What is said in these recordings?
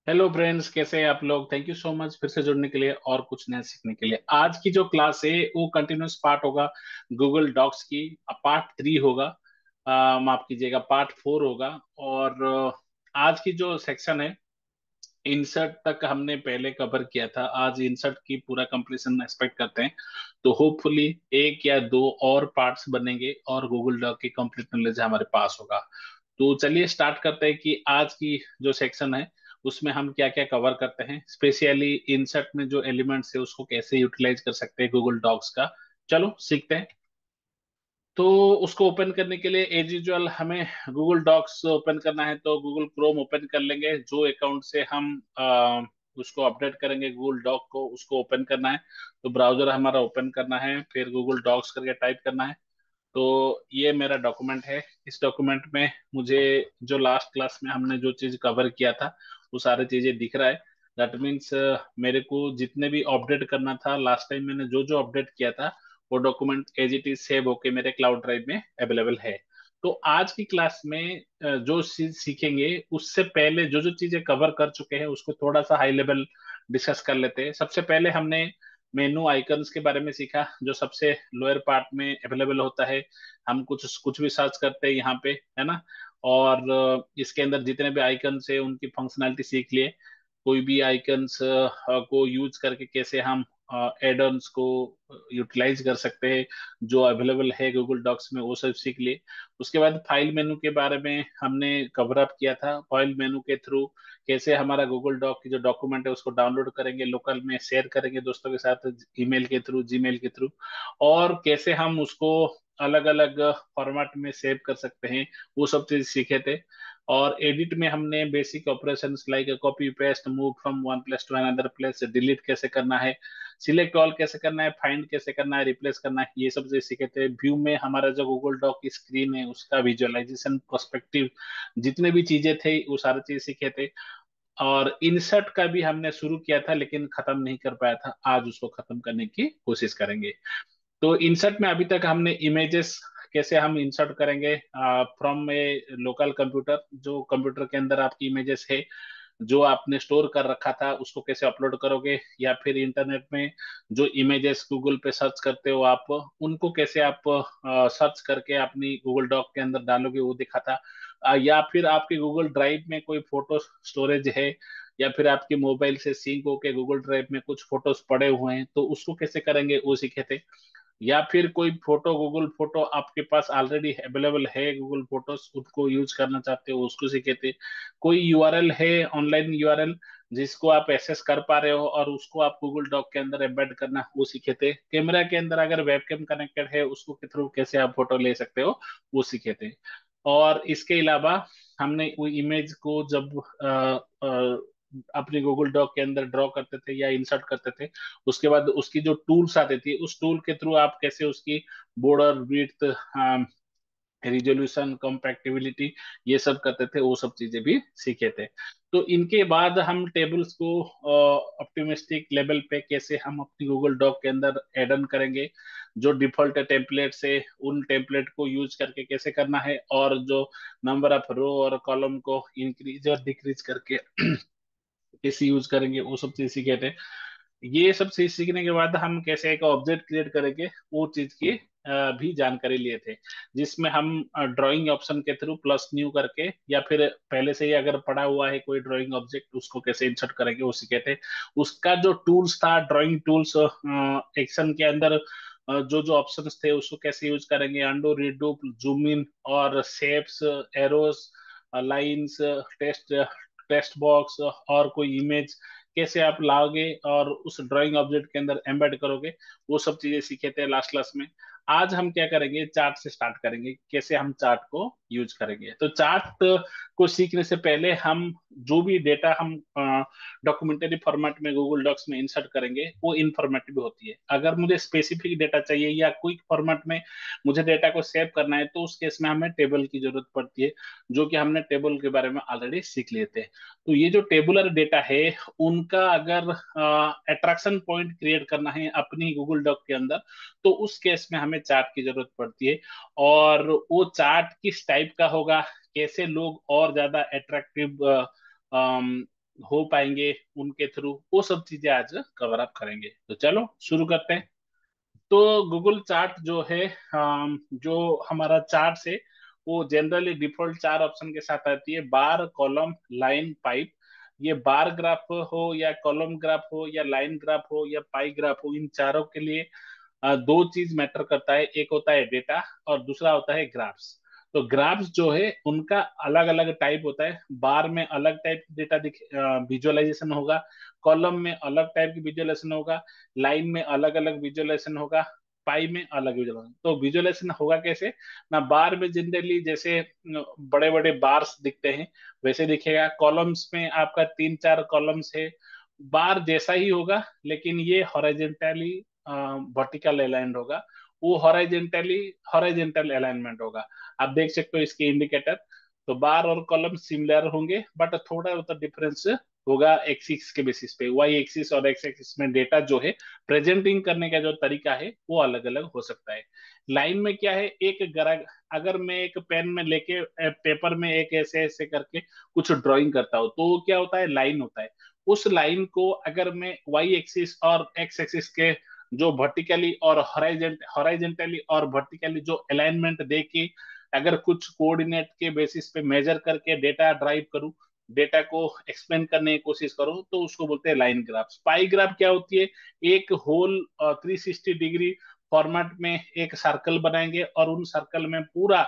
Hello friends, कैसे हैं आप लोग। थैंक यू सो मच फिर से जुड़ने के लिए और कुछ नया सीखने के लिए। आज की जो क्लास है वो कंटिन्यूस पार्ट होगा गूगल डॉक्स की। पार्ट 3 होगा। माफ कीजिएगा, पार्ट 4 होगा। और आज की जो सेक्शन है, इंसर्ट तक हमने पहले कवर किया था। आज इंसर्ट की पूरा कंप्लीशन एक्सपेक्ट करते हैं। तो होपफुली एक या दो और पार्ट्स बनेंगे और गूगल डॉक की कंप्लीट नॉलेज हमारे पास होगा। तो चलिए स्टार्ट करते हैं कि आज की जो सेक्शन है उसमें हम क्या क्या कवर करते हैं। स्पेशली इंसर्ट में जो एलिमेंट्स है उसको कैसे यूटिलाइज कर सकते हैं गूगल डॉक्स का। चलो सीखते हैं। तो उसको ओपन करने के लिए एज यूजुअल हमें गूगल डॉक्स ओपन करना है, तो गूगल क्रोम ओपन कर लेंगे। जो अकाउंट से हम उसको अपडेट करेंगे गूगल डॉक को, उसको ओपन करना है। तो ब्राउजर हमारा ओपन करना है, फिर गूगल डॉक्स करके टाइप करना है। तो ये मेरा डॉक्यूमेंट है। इस डॉक्यूमेंट में मुझे जो लास्ट क्लास में हमने जो चीज कवर किया था वो सारी चीजें दिख रहा है। दैट मीन्स मेरे को जितने भी अपडेट करना था लास्ट टाइम मैंने जो जो अपडेट किया था वो document as it is save होके मेरे क्लाउड ड्राइव में अवेलेबल है। तो आज की क्लास में जो चीज सीखेंगे उससे पहले जो जो चीजें कवर कर चुके हैं उसको थोड़ा सा हाई लेवल डिस्कस कर लेते हैं। सबसे पहले हमने मेनू आइकन्स के बारे में सीखा, जो सबसे लोअर पार्ट में अवेलेबल होता है। हम कुछ कुछ भी सर्च करते हैं यहाँ पे, है ना। और इसके अंदर जितने भी आइकन्स है उनकी फंक्शनैलिटी सीख लिए। कोई भी आइकन्स को यूज करके कैसे हम एड ऑन्स को यूटिलाइज कर सकते हैं जो अवेलेबल है गूगल डॉक्स में, वो सब सीख लिए। उसके बाद फाइल मेनू के बारे में हमने कवर अप किया था। फाइल मेनू के थ्रू कैसे हमारा गूगल डॉक की जो डॉक्यूमेंट है उसको डाउनलोड करेंगे, लोकल में शेयर करेंगे दोस्तों के साथ, ईमेल के थ्रू, जीमेल के थ्रू। और कैसे हम उसको अलग अलग फॉर्मेट में सेव कर सकते हैं, वो सब चीज सीखे थे। और एडिट में हमने basic operations like copy paste, move from one place to another place, delete कैसे करना है, सिलेक्ट ऑल कैसे करना है, फाइंड कैसे करना है, रिप्लेस करना है, ये सब चीज सीखे थे। व्यू में हमारा जो गूगल डॉक की स्क्रीन है उसका विजुअलाइजेशन, पर्सपेक्टिव, जितने भी चीजें थे वो सारी चीज सीखे थे। और इंसर्ट का भी हमने शुरू किया था लेकिन खत्म नहीं कर पाया था, आज उसको खत्म करने की कोशिश करेंगे। तो इंसर्ट में अभी तक हमने इमेजेस कैसे हम इंसर्ट करेंगे फ्रॉम ए लोकल कंप्यूटर, जो कंप्यूटर के अंदर आपकी इमेजेस है जो आपने स्टोर कर रखा था उसको कैसे अपलोड करोगे, या फिर इंटरनेट में जो इमेजेस गूगल पे सर्च करते हो आप उनको कैसे आप सर्च करके अपनी गूगल डॉक के अंदर डालोगे, वो दिखा था। या फिर आपके गूगल ड्राइव में कोई फोटो स्टोरेज है, या फिर आपके मोबाइल से सिंक होके गूगल ड्राइव में कुछ फोटोज पड़े हुए हैं तो उसको कैसे करेंगे वो सीखे थे। या फिर कोई फोटो, गूगल फोटो आपके पास ऑलरेडी अवेलेबल है गूगल फोटोज, उसको यूज करना चाहते हो उसको सीखे थे। कोई यूआरएल है, ऑनलाइन यूआरएल, जिसको आप एक्सेस कर पा रहे हो और उसको आप गूगल डॉक के अंदर एम्बेड करना, वो सीखे थे। कैमरा के अंदर अगर वेबकैम कनेक्टेड है उसको के थ्रू कैसे आप फोटो ले सकते हो, वो सीखे थे। और इसके अलावा हमने वो इमेज को जब अपनी गूगल डॉक के अंदर ड्रॉ करते थे या इंसर्ट करते थे, उसके बाद उसकी जो टूल्स आती थी उस टूल के थ्रू आप कैसे उसकी बॉर्डर विड्थ, रिजोल्यूशन, कॉम्पैक्टिबिलिटी, ये सब करते थे, वो सब चीजें भी सीखे थे। तो इनके बाद हम टेबल्स को ऑप्टिमिस्टिक लेवल पे कैसे हम अपनी गूगल डॉक के अंदर एड ऑन करेंगे, जो डिफॉल्ट टेम्पलेट से उन टेम्पलेट को यूज करके कैसे करना है, और जो नंबर ऑफ रो और कॉलम को इंक्रीज और डिक्रीज करके कैसे यूज करेंगे, वो सब चीज सीखे थे। ये सब चीज सीखने के बाद हम कैसे एक ऑब्जेक्ट क्रिएट करेंगे, वो चीज की भी जानकारी लिए थे। जिसमें हम ड्राइंग ऑप्शन के थ्रू प्लस न्यू करके, या फिर पहले से ही अगर पड़ा हुआ है कोई ड्राइंग ऑब्जेक्ट उसको कैसे इंसर्ट करेंगे वो सीखे थे। उसका जो टूल्स था, ड्राइंग टूल्स एक्शन के अंदर जो जो ऑप्शंस थे उसको कैसे यूज करेंगे, अंडू, रीडू, जूम इन और shapes, arrows, lines, test text box और कोई इमेज कैसे आप लाओगे और उस ड्राइंग ऑब्जेक्ट के अंदर एम्बेड करोगे, वो सब चीजें सीखे थे लास्ट क्लास में। आज हम क्या करेंगे, चार्ट से स्टार्ट करेंगे, कैसे हम चार्ट को यूज करेंगे। तो चार्ट को सीखने से पहले हम जो भी डेटा हम डॉक्यूमेंटरी फॉर्मेट में गूगल डॉक्स में इंसर्ट करेंगे वो इंफॉर्मेटिव होती है। अगर मुझे स्पेसिफिक डेटा चाहिए या क्विक फॉर्मेट में मुझे डेटा को सेव करना है तो उस केस में हमें टेबल की जरूरत पड़ती है, जो कि हमने टेबल के बारे में ऑलरेडी सीख लिए थे। तो ये जो टेबुलर डेटा है उनका अगर अट्रैक्शन पॉइंट क्रिएट करना है अपनी गूगल डॉक के अंदर, तो उस केस में हमें चार्ट की जरूरत पड़ती है। और वो चार्ट किस टाइप का होगा, कैसे लोग और ज्यादा अट्रैक्टिव हो पाएंगे उनके थ्रू, वो सब चीजें आज कवर अप करेंगे। तो चलो शुरू करते हैं। तो गूगल चार्ट जो है, जो हमारा चार्ट है वो जनरली डिफॉल्ट चार ऑप्शन के साथ आती है: बार, कॉलम, लाइन, पाइप। ये बार ग्राफ हो या कॉलम ग्राफ हो या लाइन ग्राफ हो या पाई ग्राफ हो, इन चारों के लिए दो चीज मैटर करता है। एक होता है डेटा और दूसरा होता है ग्राफ्स। तो ग्राफ्स जो है उनका अलग अलग टाइप होता है। बार में अलग टाइप की डेटा विजुअलाइजेशन होगा, कॉलम में अलग टाइप की विजुअलाइजेशन होगा, लाइन में अलग अलग विजुअलाइजेशन होगा, पाई में अलग विजुअलाइजेशन। तो विजुअलाइजेशन होगा कैसे ना, बार में जनरली जैसे बड़े बड़े बार्स दिखते हैं वैसे दिखेगा। कॉलम्स में आपका तीन चार कॉलम्स है, बार जैसा ही होगा लेकिन ये हॉरिजॉन्टली वर्टिकल अलाइंड होगा, वो हॉरिजॉन्टली हॉरिजॉन्टल अलाइनमेंट होगा। आप देख सकते हो इसके इंडिकेटर। तो बार और कॉलम सिमिलर होंगे बट थोड़ा बहुत डिफरेंस होगा एक्सिस के बेसिस पे। वाई एक्सिस और एक्स एक्सिस में डेटा जो है प्रेजेंटिंग करने का जो तरीका है वो अलग अलग हो सकता है। लाइन में क्या है, एक ग्राफ, अगर मैं एक पेन में लेके पेपर में एक ऐसे ऐसे करके कुछ ड्राइंग करता हूँ तो वो क्या होता है, लाइन होता है। उस लाइन को अगर मैं वाई एक्सिस और एक्स एक्सिस के जो वर्टिकली और हॉराइजेंटली और वर्टिकली जो अलाइनमेंट दे के अगर कुछ कोऑर्डिनेट के बेसिस पे मेजर करके डेटा ड्राइव करूं, डेटा को एक्सप्लेन करने की कोशिश करूं, तो उसको बोलते हैं लाइन ग्राफ। पाई ग्राफ क्या होती है, एक होल 360 डिग्री फॉर्मेट में एक सर्कल बनाएंगे और उन सर्कल में पूरा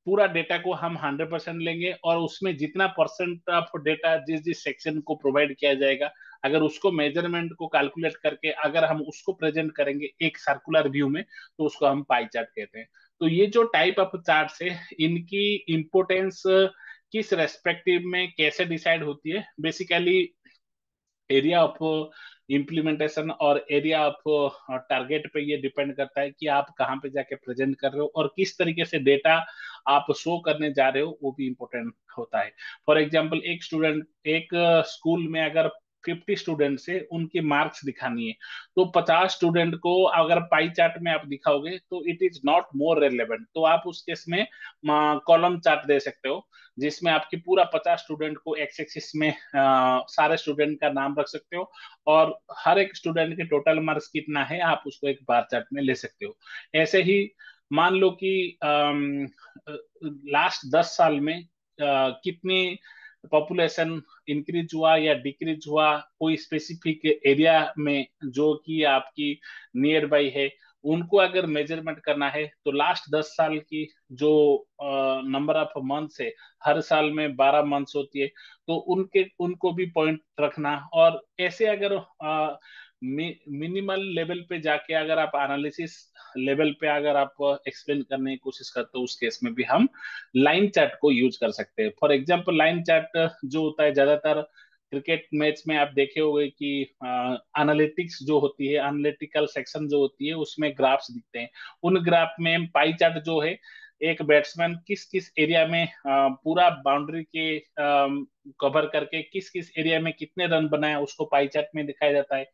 पूरा डेटा को हम 100% लेंगे और उसमें जितना परसेंट ऑफ डेटा जिस जिस सेक्शन को प्रोवाइड किया जाएगा, अगर उसको मेजरमेंट को कैलकुलेट करके अगर हम उसको प्रेजेंट करेंगे एक सर्कुलर व्यू में तो उसको हम पाई चार्ट कहते हैं। तो ये जो टाइप ऑफ चार्ट्स है इनकी इंपोर्टेंस किस रेस्पेक्टिव में कैसे डिसाइड होती है, बेसिकली एरिया ऑफ इम्प्लीमेंटेशन और एरिया ऑफ टारगेट पे ये डिपेंड करता है कि आप कहाँ पे जाके प्रेजेंट कर रहे हो और किस तरीके से डेटा आप शो करने जा रहे हो, वो भी इम्पोर्टेंट होता है। फॉर एग्जाम्पल एक स्टूडेंट, एक स्कूल में अगर 50 स्टूडेंट से उनकी मार्क्स दिखानी है तो 50 स्टूडेंट को अगर पाई चार्ट में आप दिखाओगे तो it is not more relevant. तो आप उस केस में कॉलम चार्ट दे सकते हो जिसमें आपकी पूरा 50 स्टूडेंट को एक्स एक्सिस में सारे स्टूडेंट का नाम रख सकते हो और हर एक स्टूडेंट के टोटल मार्क्स कितना है आप उसको एक बार चार्ट में ले सकते हो। ऐसे ही मान लो कि लास्ट 10 साल में कितनी पॉपुलेशन इंक्रीज हुआ या डिक्रीज हुआ कोई स्पेसिफिक एरिया में जो कि आपकी नियर बाई है, उनको अगर मेजरमेंट करना है तो लास्ट 10 साल की जो नंबर ऑफ मंथ्स है, हर साल में 12 मंथ्स होती है, तो उनके उनको भी पॉइंट रखना। और ऐसे अगर मिनिमल लेवल पे जाके अगर आप एनालिसिस लेवल पे अगर आप एक्सप्लेन करने की कोशिश करते हो उस केस में भी हम लाइन चार्ट को यूज कर सकते हैं। फॉर एग्जांपल लाइन चार्ट जो होता है ज्यादातर क्रिकेट मैच में आप देखे होंगे कि एनालिटिक्स जो होती है, एनालिटिकल सेक्शन जो होती है उसमें ग्राफ्स दिखते हैं। उन ग्राफ में पाई चार्ट जो है एक बैट्समैन किस किस एरिया में पूरा बाउंड्री के कवर करके किस किस एरिया में कितने रन बनाया उसको पाई चार्ट में दिखाया जाता है।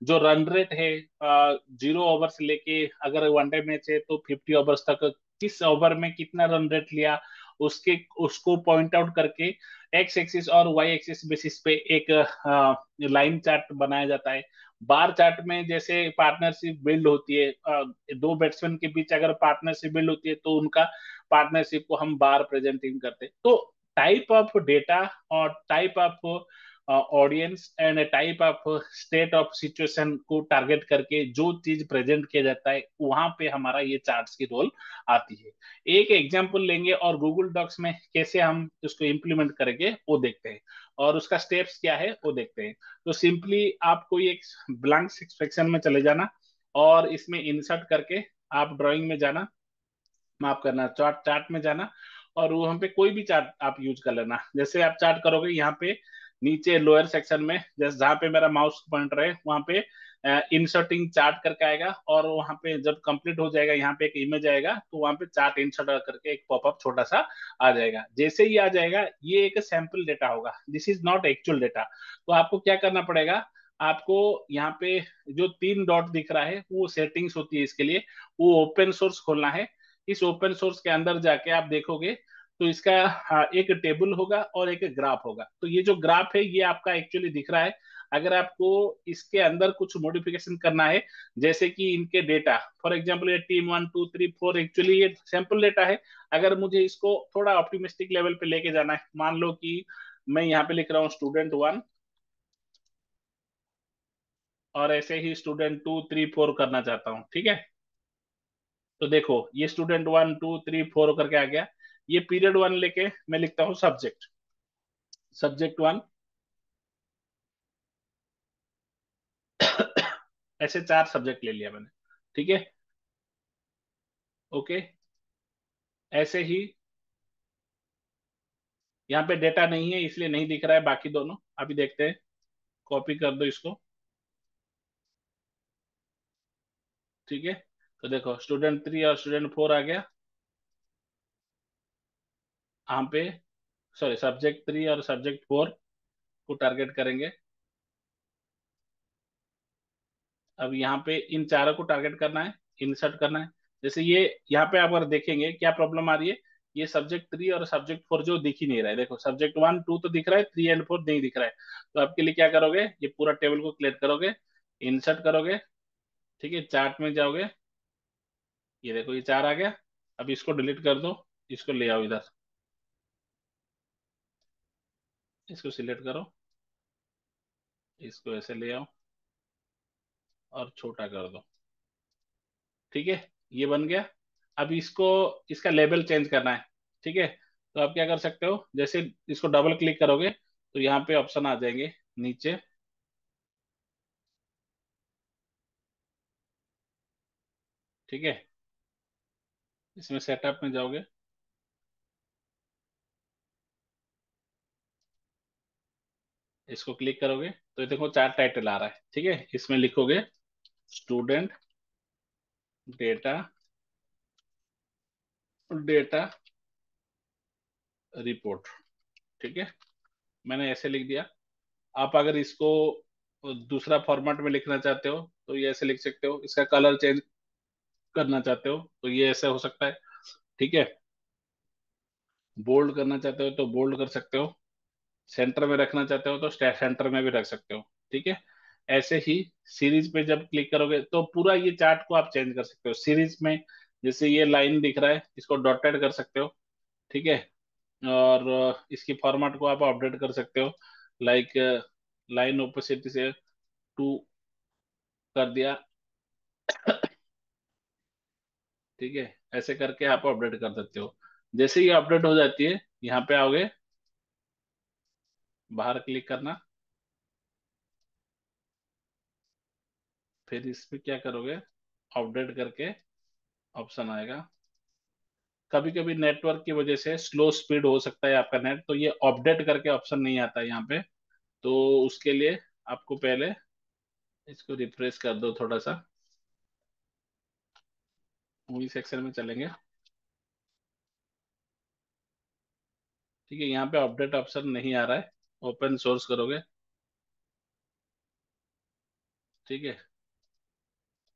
जो रन रेट है 0 ओवर से लेके, अगर वनडे मैच है तो 50 ओवर्स तक किस ओवर में कितना रन रेट लिया उसके उसको पॉइंट आउट करके एक्स एक्सिस और वाई एक्सिस बेसिस पे एक लाइन चार्ट बनाया जाता है। बार चार्ट में जैसे पार्टनरशिप बिल्ड होती है, दो बैट्समैन के बीच अगर पार्टनरशिप बिल्ड होती है तो उनका पार्टनरशिप को हम बार प्रेजेंटिंग करते हैं। तो टाइप ऑफ डेटा और type of audience and type of state of situation को टारगेट करके जो चीज प्रेजेंट किया जाता है वहां पे हमारा ये चार्ट्स की रोल आती है। एक एग्जांपल लेंगे और गूगल डॉक्स में कैसे हम इसको इम्प्लीमेंट करेंगे वो देखते हैं और उसका स्टेप्स क्या है वो देखते हैं। तो सिंपली आप कोई एक ब्लैंक सेक्शन में चले जाना और इसमें इंसर्ट करके आप ड्राइंग में जाना, माफ करना, चार्ट चार्ट में जाना और वहां पे कोई भी चार्ट आप यूज कर लेना। जैसे आप चार्ट करोगे यहाँ पे नीचे लोअर सेक्शन में जैसे जहाँ पे मेरा माउस पॉइंटर है वहां पे इंसर्टिंग चार्ट करके आएगा और वहां पे जब कंप्लीट हो जाएगा यहाँ पे एक इमेज आएगा तो वहां पे चार्ट इंसर्ट करके एक पॉपअप छोटा सा आ जाएगा। जैसे ही आ जाएगा ये एक सैंपल डेटा होगा, this is not actual data. तो आपको क्या करना पड़ेगा, आपको यहाँ पे जो तीन डॉट दिख रहा है वो सेटिंग्स होती है इसके लिए, वो ओपन सोर्स खोलना है। इस ओपन सोर्स के अंदर जाके आप देखोगे तो इसका, हाँ, एक टेबल होगा और एक ग्राफ होगा। तो ये जो ग्राफ है ये आपका एक्चुअली दिख रहा है। अगर आपको इसके अंदर कुछ मॉडिफिकेशन करना है, जैसे कि इनके डेटा, फॉर एग्जांपल ये टीम 1 2 3 4, एक्चुअली ये सैंपल डेटा है। अगर मुझे इसको थोड़ा ऑप्टिमिस्टिक लेवल पे लेके जाना है, मान लो कि मैं यहाँ पे लिख रहा हूँ स्टूडेंट 1, और ऐसे ही स्टूडेंट 2 3 4 करना चाहता हूँ, ठीक है। तो देखो ये स्टूडेंट 1 2 3 4 करके आ गया। ये पीरियड 1 लेके मैं लिखता हूँ सब्जेक्ट 1। ऐसे 4 सब्जेक्ट ले लिया मैंने, ठीक है। ओके, ऐसे ही यहाँ पे डेटा नहीं है इसलिए नहीं दिख रहा है बाकी दोनों। अभी देखते हैं, कॉपी कर दो इसको, ठीक है। तो देखो स्टूडेंट 3 और स्टूडेंट 4 आ गया यहाँ पे। सॉरी, सब्जेक्ट 3 और सब्जेक्ट 4 को टारगेट करेंगे। अब यहाँ पे इन चारों को टारगेट करना है, इंसर्ट करना है। जैसे ये यहाँ पे आप अगर देखेंगे क्या प्रॉब्लम आ रही है, ये सब्जेक्ट 3 और सब्जेक्ट 4 जो दिख ही नहीं रहा है। देखो सब्जेक्ट 1 2 तो दिख रहा है, 3 एंड 4 नहीं दिख रहा है। तो आपके लिए क्या करोगे, ये पूरा टेबल को क्लियर करोगे, इंसर्ट करोगे, ठीक है, चार्ट में जाओगे। ये देखो ये 4 आ गया। अब इसको डिलीट कर दो, इसको ले आओ इधर, इसको सिलेक्ट करो, इसको ऐसे ले आओ और छोटा कर दो, ठीक है। ये बन गया। अब इसको, इसका लेबल चेंज करना है, ठीक है। तो आप क्या कर सकते हो, जैसे इसको डबल क्लिक करोगे तो यहाँ पे ऑप्शन आ जाएंगे नीचे, ठीक है। इसमें सेटअप में जाओगे, इसको क्लिक करोगे तो ये देखो 4 टाइटल आ रहा है, ठीक है। इसमें लिखोगे स्टूडेंट डेटा, डेटा रिपोर्ट, ठीक है। मैंने ऐसे लिख दिया। आप अगर इसको दूसरा फॉर्मेट में लिखना चाहते हो तो ये ऐसे लिख सकते हो, इसका कलर चेंज करना चाहते हो तो ये ऐसे हो सकता है, ठीक है। बोल्ड करना चाहते हो तो बोल्ड कर सकते हो, सेंटर में रखना चाहते हो तो सेंटर में भी रख सकते हो, ठीक है। ऐसे ही सीरीज पे जब क्लिक करोगे तो पूरा ये चार्ट को आप चेंज कर सकते हो सीरीज में। जैसे ये लाइन दिख रहा है, इसको डॉटेड कर सकते हो, ठीक है। और इसकी फॉर्मेट को आप अपडेट कर सकते हो, लाइक लाइन ओपेसिटी से 2 कर दिया, ठीक है। ऐसे करके आप अपडेट कर सकते हो। जैसे ही अपडेट हो जाती है, यहाँ पे आओगे, बाहर क्लिक करना, फिर इस पे क्या करोगे, अपडेट करके ऑप्शन आएगा। कभी कभी नेटवर्क की वजह से स्लो स्पीड हो सकता है आपका नेट, तो ये अपडेट करके ऑप्शन नहीं आता है यहाँ पे। तो उसके लिए आपको पहले इसको रिफ्रेश कर दो थोड़ा सा। मूवी सेक्शन में चलेंगे, ठीक है। यहाँ पे अपडेट ऑप्शन नहीं आ रहा है, ओपन सोर्स करोगे, ठीक है।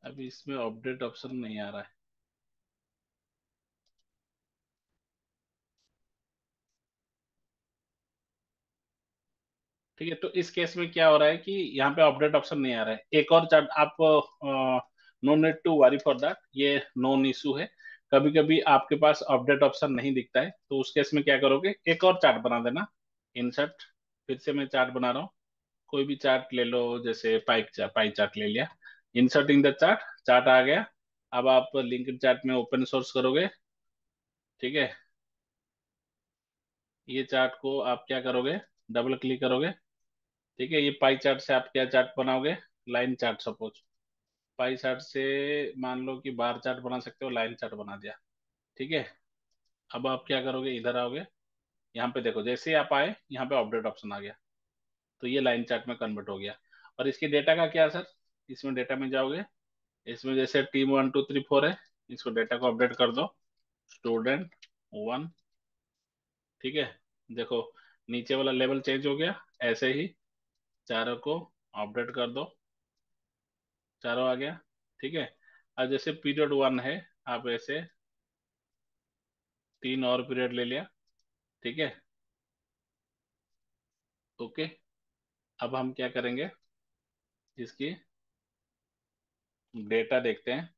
अभी इसमें अपडेट ऑप्शन नहीं आ रहा है, ठीक है। तो इस केस में क्या हो रहा है कि यहाँ पे अपडेट ऑप्शन नहीं आ रहा है। एक और चार्ट आप, no need to worry for that, ये नॉन इशू है। कभी कभी आपके पास अपडेट ऑप्शन नहीं दिखता है तो उस केस में क्या करोगे, एक और चार्ट बना देना, इंसर्ट, फिर से मैं चार्ट बना रहा हूँ, कोई भी चार्ट ले लो, जैसे पाई चार्ट ले लिया, इंसर्टिंग द चार्ट, चार्ट आ गया। अब आप लिंक्ड चार्ट में ओपन सोर्स करोगे, ठीक है। ये चार्ट को आप क्या करोगे, डबल क्लिक करोगे, ठीक है। ये पाई चार्ट से आप क्या चार्ट बनाओगे, line chart suppose. Pie chart से मान लो कि बार चार्ट बना सकते हो, लाइन चार्ट बना दिया, ठीक है। अब आप क्या करोगे, इधर आओगे, यहाँ पे देखो जैसे ही आप आए यहाँ पे अपडेट ऑप्शन आ गया, तो ये लाइन चार्ट में कन्वर्ट हो गया। और इसके डेटा का क्या सर, इसमें डेटा में जाओगे, इसमें जैसे टीम 1 2 3 4 है, इसको डेटा को अपडेट कर दो, स्टूडेंट 1, ठीक है। देखो नीचे वाला लेवल चेंज हो गया। ऐसे ही चारों को अपडेट कर दो, चारों आ गया, ठीक है। अब जैसे पीरियड 1 है, आप ऐसे 3 और पीरियड ले लिया, ठीक है। ओके। अब हम क्या करेंगे, इसकी डेटा देखते हैं।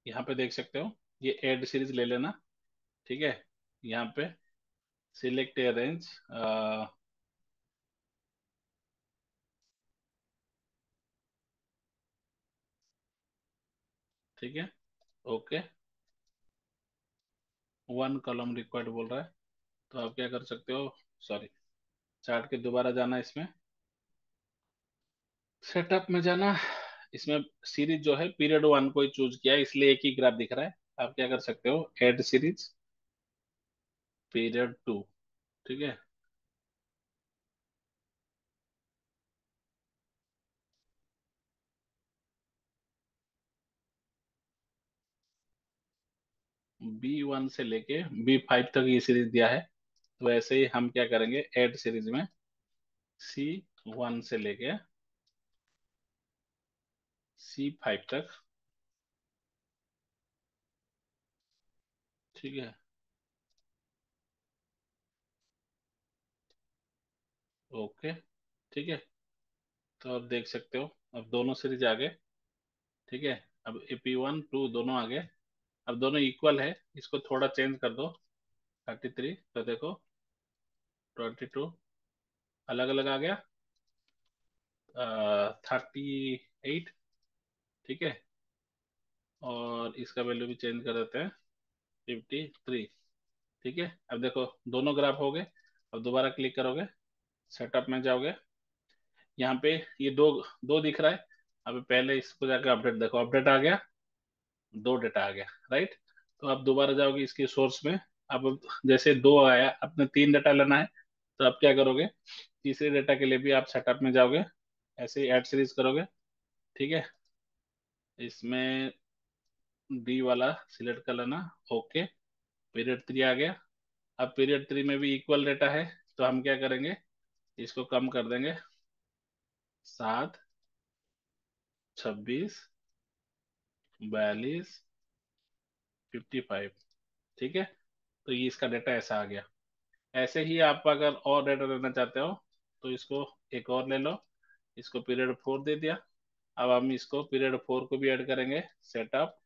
यहाँ पे देख सकते हो, ये ऐड सीरीज ले लेना। ठीक है। यहाँ पे सिलेक्ट ए रेंज। ठीक है। ओके। वन कॉलम रिक्वायर्ड बोल रहा है, तो आप क्या कर सकते हो, सॉरी, चार्ट के दोबारा जाना, इसमें सेटअप में जाना। इसमें सीरीज जो है पीरियड वन को ही चूज किया है, इसलिए एक ही ग्राफ दिख रहा है। आप क्या कर सकते हो, ऐड सीरीज पीरियड टू। ठीक है। B1 से लेके B5 तक ये सीरीज दिया है, तो ऐसे ही हम क्या करेंगे, ऐड सीरीज में C1 से लेके C5 तक। ठीक है। ओके। ठीक है। तो आप देख सकते हो, अब दोनों सीरीज आ गए। ठीक है। अब AP1 2 दोनों आ गए। अब दोनों इक्वल है, इसको थोड़ा चेंज कर दो। 33, तो देखो 22 अलग अलग आ गया। 38। ठीक है। और इसका वैल्यू भी चेंज कर देते हैं, 53। ठीक है। अब देखो दोनों ग्राफ हो गए। अब दोबारा क्लिक करोगे, सेटअप में जाओगे, यहाँ पे ये दो दो दिख रहा है। अब पहले इसको जाकर अपडेट देखो, अपडेट आ गया, दो डेटा आ गया। राइट। तो आप दोबारा जाओगे इसके सोर्स में। अब जैसे दो आया, अपने तीन डेटा लेना है, तो आप क्या करोगे, तीसरे डेटा के लिए भी आप सेटअप में जाओगे, ऐसे ही ऐड सीरीज करोगे। ठीक है। इसमें डी वाला सिलेक्ट कर लेना। ओके। पीरियड 3 आ गया। अब पीरियड 3 में भी इक्वल डेटा है, तो हम क्या करेंगे, इसको कम कर देंगे, 7, 26, 42, 55। ठीक है। तो ये इसका डेटा ऐसा आ गया। ऐसे ही आप अगर और डेटा लेना चाहते हो, तो इसको एक और ले लो, इसको पीरियड 4 दे दिया। अब हम इसको पीरियड 4 को भी ऐड करेंगे, सेटअप।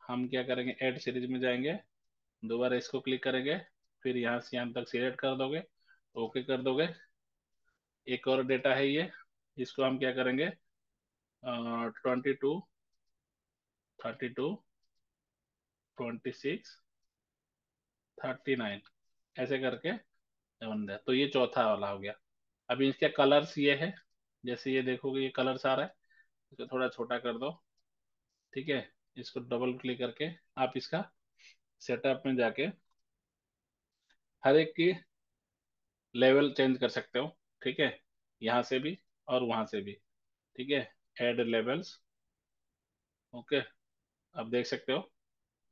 हम क्या करेंगे, ऐड सीरीज में जाएंगे, दोबारा इसको क्लिक करेंगे, फिर यहाँ से यहाँ तक सिलेक्ट कर दोगे, ओके कर दोगे। एक और डेटा है ये, इसको हम क्या करेंगे, 22, 32, 26, 39, ऐसे करके बन गया। तो ये चौथा वाला हो गया। अभी इसके कलर्स ये है, जैसे ये देखोगे ये कलर्स आ रहा है, इसको थोड़ा छोटा कर दो। ठीक है। इसको डबल क्लिक करके आप इसका सेटअप में जाके हर एक की लेवल चेंज कर सकते हो। ठीक है। यहाँ से भी और वहां से भी। ठीक है। Add levels. ओके। अब देख सकते हो,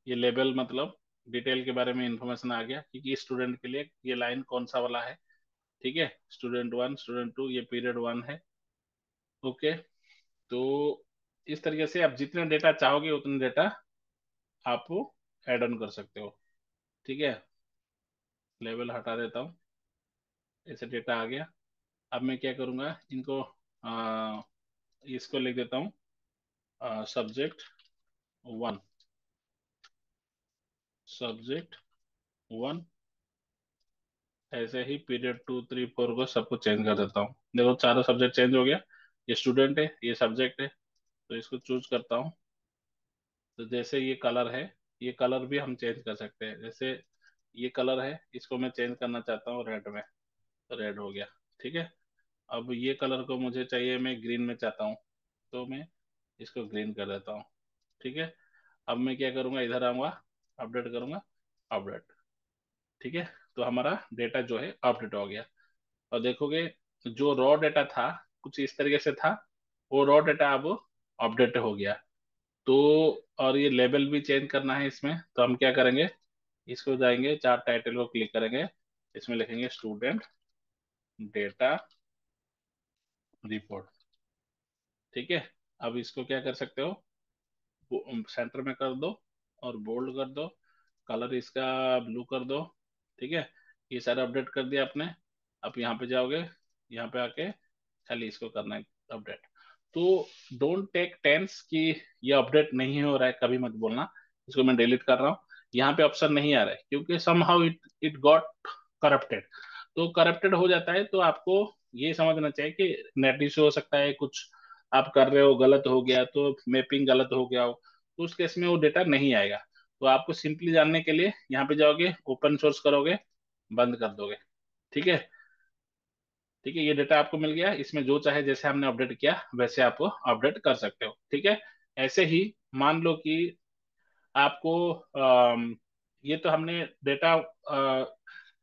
ये लेवल मतलब डिटेल के बारे में इंफॉर्मेशन आ गया कि स्टूडेंट के लिए ये लाइन कौन सा वाला है। ठीक है। स्टूडेंट 1, स्टूडेंट 2, ये पीरियड 1 है। ओके। तो इस तरीके से आप जितने डेटा चाहोगे उतने डेटा आप ऐड ऑन कर सकते हो। ठीक है। लेवल हटा देता हूँ, ऐसे डेटा आ गया। अब मैं क्या करूँगा, इनको इसको लिख देता हूँ, सब्जेक्ट 1, सब्जेक्ट 1। ऐसे ही पीरियड 2, 3, 4 को सबको चेंज कर देता हूँ। देखो चारों सब्जेक्ट चेंज हो गया। ये स्टूडेंट है, ये सब्जेक्ट है, तो इसको चूज करता हूँ। तो जैसे ये कलर है, ये कलर भी हम चेंज कर सकते हैं। जैसे ये कलर है, इसको मैं चेंज करना चाहता हूँ रेड में, तो रेड हो गया। ठीक है। अब ये कलर को मुझे चाहिए, मैं ग्रीन में चाहता हूँ, तो मैं इसको ग्रीन कर देता हूँ। ठीक है। अब मैं क्या करूँगा, इधर आऊँगा, अपडेट करूँगा, अपडेट। ठीक है। तो हमारा डेटा जो है अपडेट हो गया। और देखोगे जो रॉ डेटा था कुछ इस तरीके से था, वो रॉ डेटा अब अपडेट हो गया। तो और ये लेबल भी चेंज करना है इसमें, तो हम क्या करेंगे, इसको जाएंगे, चार्ट टाइटल को क्लिक करेंगे, इसमें लिखेंगे स्टूडेंट डेटा रिपोर्ट। ठीक है, अब इसको क्या कर सकते हो, सेंटर में कर दो और बोल्ड कर दो, कलर इसका ब्लू कर दो। ठीक है, ये सारा अपडेट कर दिया आपने। अब यहाँ पे जाओगे, यहाँ पे आके खाली इसको करना है अपडेट। तो डोंट टेक टेंस कि ये अपडेट नहीं हो रहा है, कभी मत बोलना। इसको मैं डिलीट कर रहा हूँ, यहाँ पे ऑप्शन नहीं आ रहा है क्योंकि somehow it it got corrupted. तो करप्टेड हो जाता है तो आपको ये समझना चाहिए कि नेट इश्यू हो सकता है, कुछ आप कर रहे हो गलत हो गया, तो मैपिंग गलत हो गया हो, तो उस केस में वो डेटा नहीं आएगा। तो आपको सिंपली जानने के लिए यहाँ पे जाओगे, ओपन सोर्स करोगे, बंद कर दोगे। ठीक है, ठीक है, ये डेटा आपको मिल गया। इसमें जो चाहे जैसे हमने अपडेट किया वैसे आप अपडेट कर सकते हो। ठीक है, ऐसे ही मान लो कि आपको ये तो हमने डेटा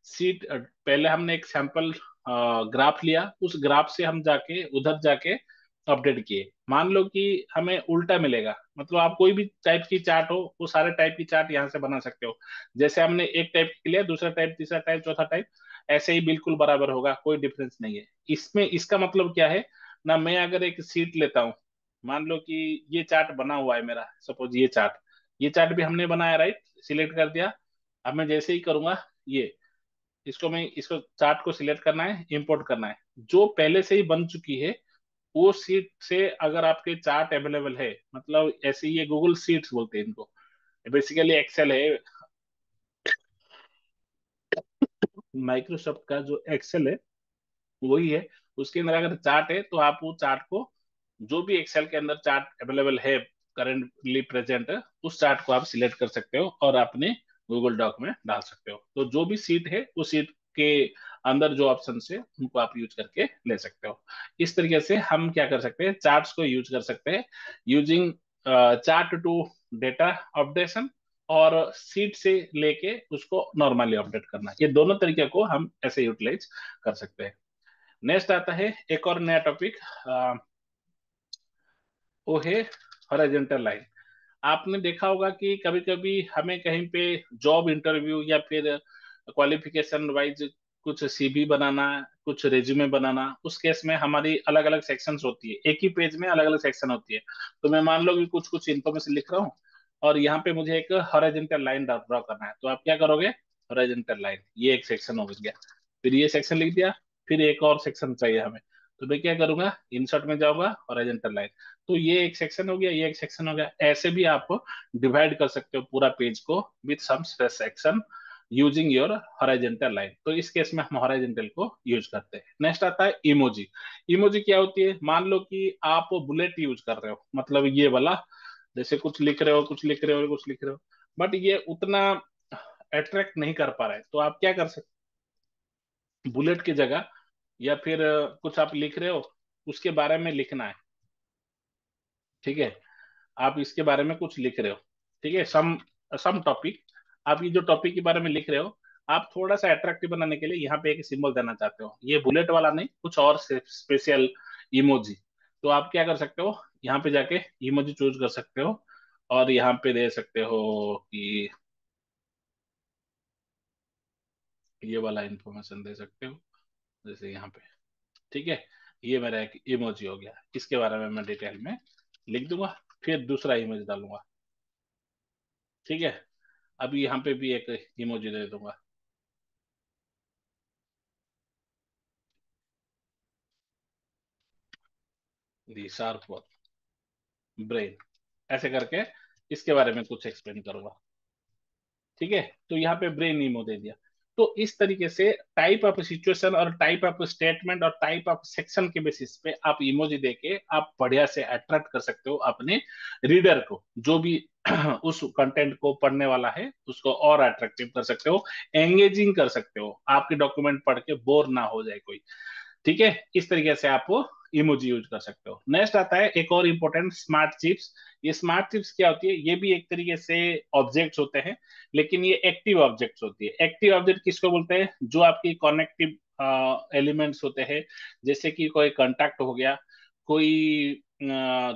सीट, पहले हमने एक सैंपल ग्राफ लिया, उस ग्राफ से हम जाके उधर जाके अपडेट किए। मान लो कि हमें उल्टा मिलेगा, मतलब आप कोई भी टाइप की चार्ट हो, वो सारे टाइप की चार्ट यहाँ से बना सकते हो। जैसे हमने एक टाइप की लिया, दूसरा टाइप, तीसरा टाइप, चौथा टाइप, ऐसे ही बिल्कुल बराबर होगा, कोई डिफरेंस नहीं है इसमें। इसका मतलब क्या है ना, मैं अगर एक सीट लेता हूँ, मान लो कि ये चार्ट बना हुआ है मेरा, सपोज ये चार्ट भी हमने बनाया, राइट, सिलेक्ट कर दिया। अब मैं जैसे ही करूंगा, ये इसको चार्ट को सिलेक्ट करना है, इंपोर्ट करना है, जो पहले से ही बन चुकी है वो सीट से अगर आपके चार्ट अवेलेबल है, मतलब ऐसे ही, ये गूगल सीट्स बोलते हैं इनको, बेसिकली एक्सेल है, माइक्रोसॉफ्ट का जो एक्सेल है वही है। उसके अंदर अगर चार्ट है तो आप वो चार्ट को, जो भी एक्सेल के अंदर चार्ट अवेलेबल है करेंटली प्रेजेंट, उस चार्ट को आप सिलेक्ट कर सकते हो और अपने गूगल डॉक में डाल सकते हो। तो जो भी सीट है उस सीट के अंदर जो ऑप्शन है उनको आप यूज करके ले सकते हो। इस तरीके से हम क्या कर सकते हैं, चार्ट्स को यूज कर सकते हैं, using chart to data updation, और सीट से लेके उसको नॉर्मली अपडेट करना, ये दोनों तरीके को हम ऐसे यूटिलाइज कर सकते हैं। नेक्स्ट आता है एक और नया टॉपिक, वो है हॉरिजॉन्टल लाइन। आपने देखा होगा कि कभी कभी हमें कहीं पे जॉब इंटरव्यू या फिर क्वालिफिकेशन वाइज कुछ सीवी बनाना, कुछ रेज्यूमे बनाना, उस केस में हमारी अलग अलग सेक्शंस होती है, एक ही पेज में अलग अलग सेक्शन होती है। तो मैं मान लो कि कुछ कुछ इन्फॉर्मेशन लिख रहा हूँ और यहाँ पे मुझे एक हॉरिजॉन्टल लाइन ड्रॉ करना है, तो आप क्या करोगे, हॉरिजॉन्टल लाइन, ये एक सेक्शन हो गया, फिर ये सेक्शन लिख दिया, फिर एक और सेक्शन चाहिए हमें, तो मैं क्या करूंगा, इंसर्ट में जाऊंगा, हॉरिजॉन्टल लाइन, तो ये एक सेक्शन हो गया, ये एक सेक्शन हो गया। ऐसे भी आप डिवाइड कर सकते हो पूरा पेज को with some section using your horizontal line. तो इस केस में हम हॉरिजॉन्टल को यूज करते हैं। नेक्स्ट आता है इमोजी। इमोजी क्या होती है, मान लो कि आप बुलेट यूज कर रहे हो, मतलब ये वाला, जैसे कुछ लिख रहे हो, कुछ लिख रहे हो, कुछ लिख रहे हो, बट ये उतना अट्रैक्ट नहीं कर पा रहा है, तो आप क्या कर सकते, बुलेट की जगह, या फिर कुछ आप लिख रहे हो, उसके बारे में लिखना है। ठीक है, आप इसके बारे में कुछ लिख रहे हो, ठीक है, सम सम टॉपिक, आप ये जो टॉपिक के बारे में लिख रहे हो, आप थोड़ा सा अट्रैक्टिव बनाने के लिए यहाँ पे एक सिंबल देना चाहते हो, ये बुलेट वाला नहीं, कुछ और स्पेशल इमोजी। तो आप क्या कर सकते हो, यहाँ पे जाके इमोजी चूज कर सकते हो, और यहाँ पे दे सकते हो कि ये वाला इंफॉर्मेशन दे सकते हो, जैसे यहाँ पे। ठीक है, ये मेरा एक इमोजी हो गया, इसके बारे में मैं डिटेल में लिख दूंगा, फिर दूसरा इमेज डालूंगा। ठीक है, अभी यहाँ पे भी एक इमोजी दे दूंगा, दी शार्प ब्रेन, ऐसे करके इसके बारे में कुछ एक्सप्लेन करूंगा। ठीक है, तो यहाँ पे ब्रेन इमो दे दिया। तो इस तरीके से टाइप ऑफ सिचुएशन और टाइप ऑफ स्टेटमेंट और टाइप ऑफ सेक्शन के बेसिस पे आप इमोजी देके आप बढ़िया से अट्रैक्ट कर सकते हो अपने रीडर को, जो भी उस कंटेंट को पढ़ने वाला है उसको और अट्रैक्टिव कर सकते हो, एंगेजिंग कर सकते हो, आपके डॉक्यूमेंट पढ़ के बोर ना हो जाए कोई। ठीक है, इस तरीके से आप इमोजी यूज कर सकते हो। नेक्स्ट आता है एक और इम्पोर्टेंट, स्मार्ट चिप्स। ये स्मार्ट चिप्स क्या होती है, ये भी एक तरीके से ऑब्जेक्ट्स होते हैं, लेकिन ये एक्टिव ऑब्जेक्ट्स होती है। एक्टिव ऑब्जेक्ट किसको बोलते हैं, जो आपकी कनेक्टिव एलिमेंट्स होते हैं, जैसे कि कोई कॉन्टैक्ट हो गया, कोई